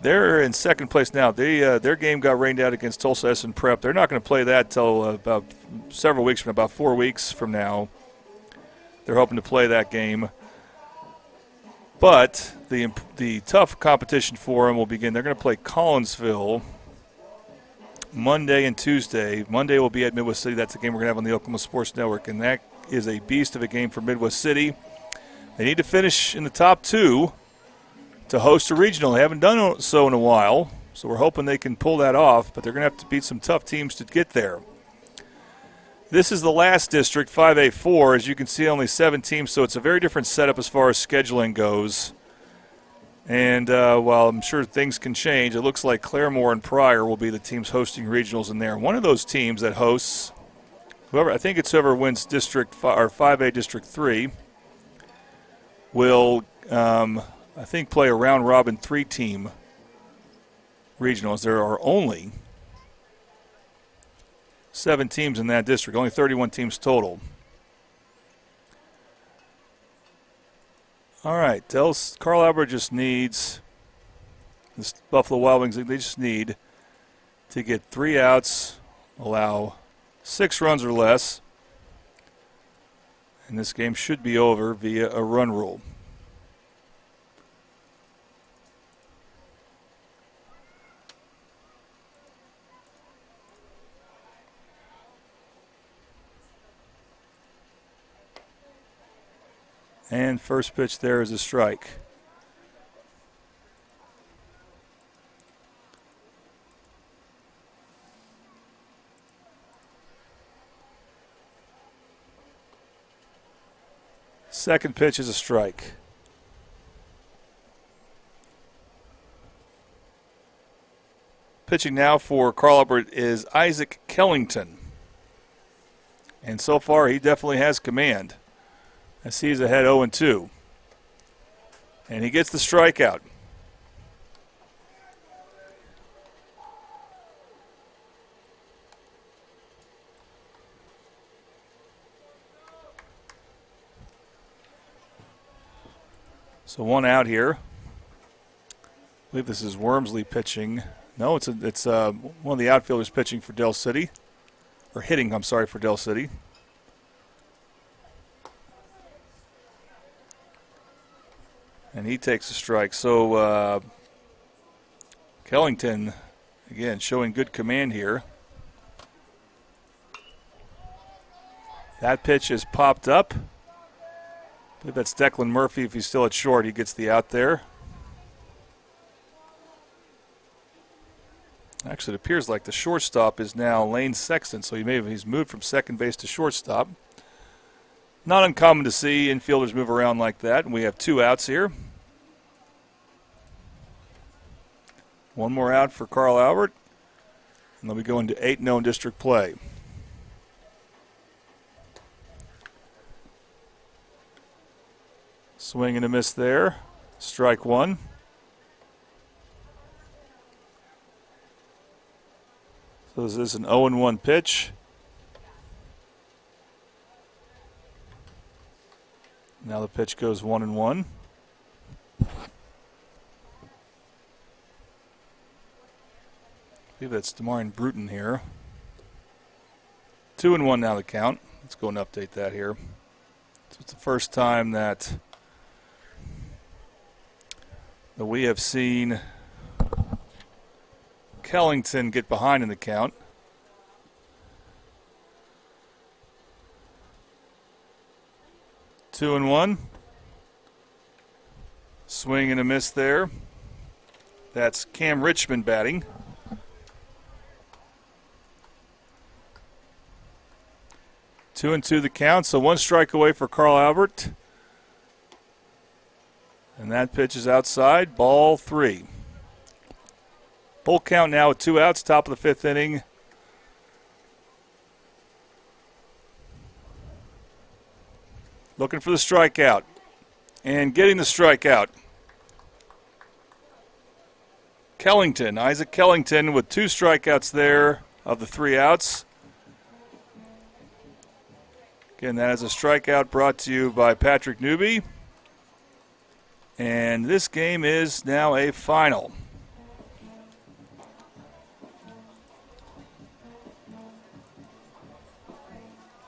They're in second place now. Their game got rained out against Tulsa Essen Prep. They're not going to play that until about several weeks from now, about 4 weeks from now. They're hoping to play that game. But the tough competition for them will begin. They're going to play Collinsville Monday and Tuesday. Monday will be at Midwest City. That's the game we're going to have on the Oklahoma Sports Network, and that is a beast of a game for Midwest City. They need to finish in the top 2 to host a regional. They haven't done so in a while, so we're hoping they can pull that off, but they're going to have to beat some tough teams to get there. This is the last district, 5A4. As you can see, only 7 teams, so it's a very different setup as far as scheduling goes. And while I'm sure things can change, it looks like Claremore and Pryor will be the teams hosting regionals in there. One of those teams that hosts, whoever wins District 5A District 3 will, play a round-robin 3-team regionals. There are only 7 teams in that district, only 31 teams total. All right, Carl Albert just needs, this Buffalo Wild Wings, they just need to get 3 outs, allow 6 runs or less, and this game should be over via a run rule. And first pitch there is a strike. Second pitch is a strike. Pitching now for Carl Albert is Isaac Kellington. And so far he definitely has command. As he's ahead 0-2. And he gets the strikeout. So 1 out here. I believe this is Wormsley pitching. No, it's one of the outfielders pitching for Del City. Or hitting, for Del City. And he takes a strike. So Kellington, again, showing good command here. That pitch is popped up. I believe that's Declan Murphy. If he's still at short, he gets the out there. Actually, it appears like the shortstop is now Lane Sexton, so he's moved from second base to shortstop. Not uncommon to see infielders move around like that, and we have 2 outs here. 1 more out for Carl Albert, and they'll be going to 8-0 in district play. Swing and a miss there. Strike 1. So this is an 0-1 pitch. Now the pitch goes 1-1. I believe that's Demarion Bruton here. 2-1 now the count. Let's go and update that here. So it's the first time that we have seen Kellington get behind in the count. Two and one. Swing and a miss there. That's Cam Richmond batting. 2-2 the count, so 1 strike away for Carl Albert. And that pitch is outside, ball 3. Full count now with 2 outs, top of the 5th inning. Looking for the strikeout. And getting the strikeout. Kellington, Isaac Kellington with 2 strikeouts there of the 3 outs. Again, that is a strikeout brought to you by Patrick Newby. And this game is now a final.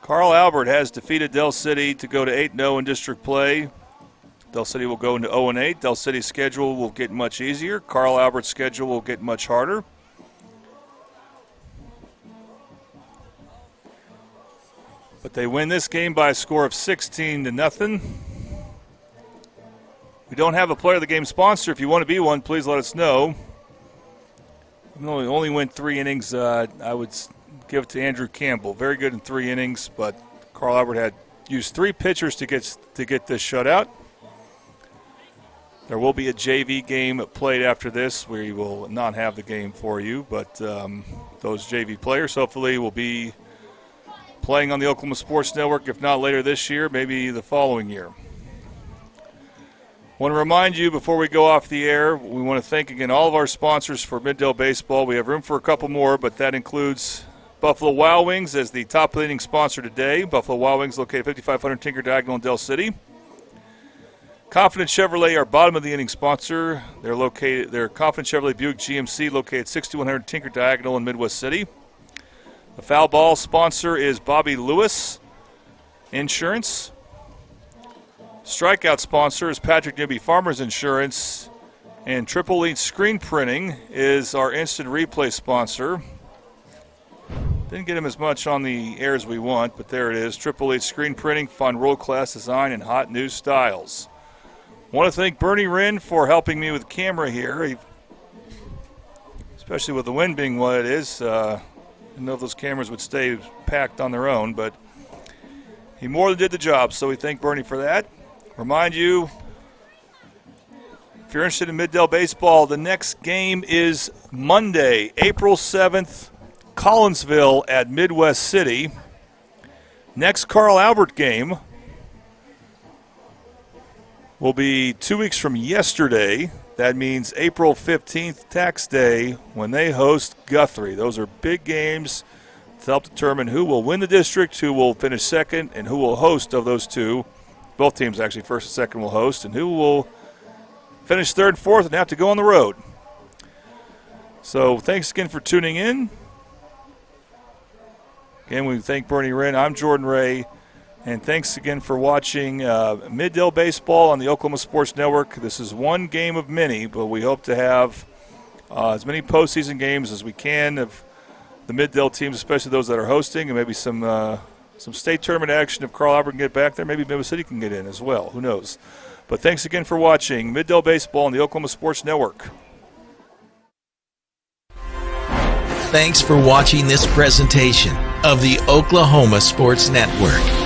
Carl Albert has defeated Del City to go to 8-0 in district play Del City will go into 0-8. Del City's schedule will get much easier. Carl Albert's schedule will get much harder. But they win this game by a score of 16-0. We don't have a player of the game sponsor. If you want to be one, please let us know. We only went 3 innings. I would give it to Andrew Campbell. Very good in 3 innings, but Carl Albert had used 3 pitchers to get this shutout. There will be a JV game played after this. We will not have the game for you, but those JV players hopefully will be playing on the Oklahoma Sports Network, if not later this year, maybe the following year. I want to remind you before we go off the air, we want to thank again all of our sponsors for Middale Baseball. We have room for a couple more, but that includes Buffalo Wild Wings as the top leading sponsor today. Buffalo Wild Wings located 5500 Tinker Diagonal in Del City. Confident Chevrolet, our bottom of the inning sponsor. They're Confident Chevrolet Buick GMC located 6100 Tinker Diagonal in Midwest City. The foul ball sponsor is Bobby Lewis Insurance. Strikeout sponsor is Patrick Newby Farmers Insurance. And Triple Elite Screen Printing is our instant replay sponsor. Didn't get him as much on the air as we want, but there it is. Triple Elite Screen Printing, find world-class design and hot new styles. I want to thank Bernie Wren for helping me with the camera here, especially with the wind being what it is. I didn't know if those cameras would stay packed on their own, but he more than did the job, so we thank Bernie for that. Remind you, if you're interested in Middale Baseball, the next game is Monday, April 7th, Collinsville at Midwest City. Next Carl Albert game will be 2 weeks from yesterday. That means April 15th, Tax Day, when they host Guthrie. Those are big games to help determine who will win the district, who will finish second, and who will host of those two. Both teams, actually, first and second will host, and who will finish third and fourth and have to go on the road. So thanks again for tuning in. Again, we thank Bernie Wren. I'm Jordan Ray. And thanks again for watching Middale Baseball on the Oklahoma Sports Network. This is one game of many, but we hope to have as many postseason games as we can of the Middale teams, especially those that are hosting, and maybe some state tournament action if Carl Albert can get back there. Maybe Midwest City can get in as well. Who knows? But thanks again for watching Middale Baseball on the Oklahoma Sports Network. Thanks for watching this presentation of the Oklahoma Sports Network.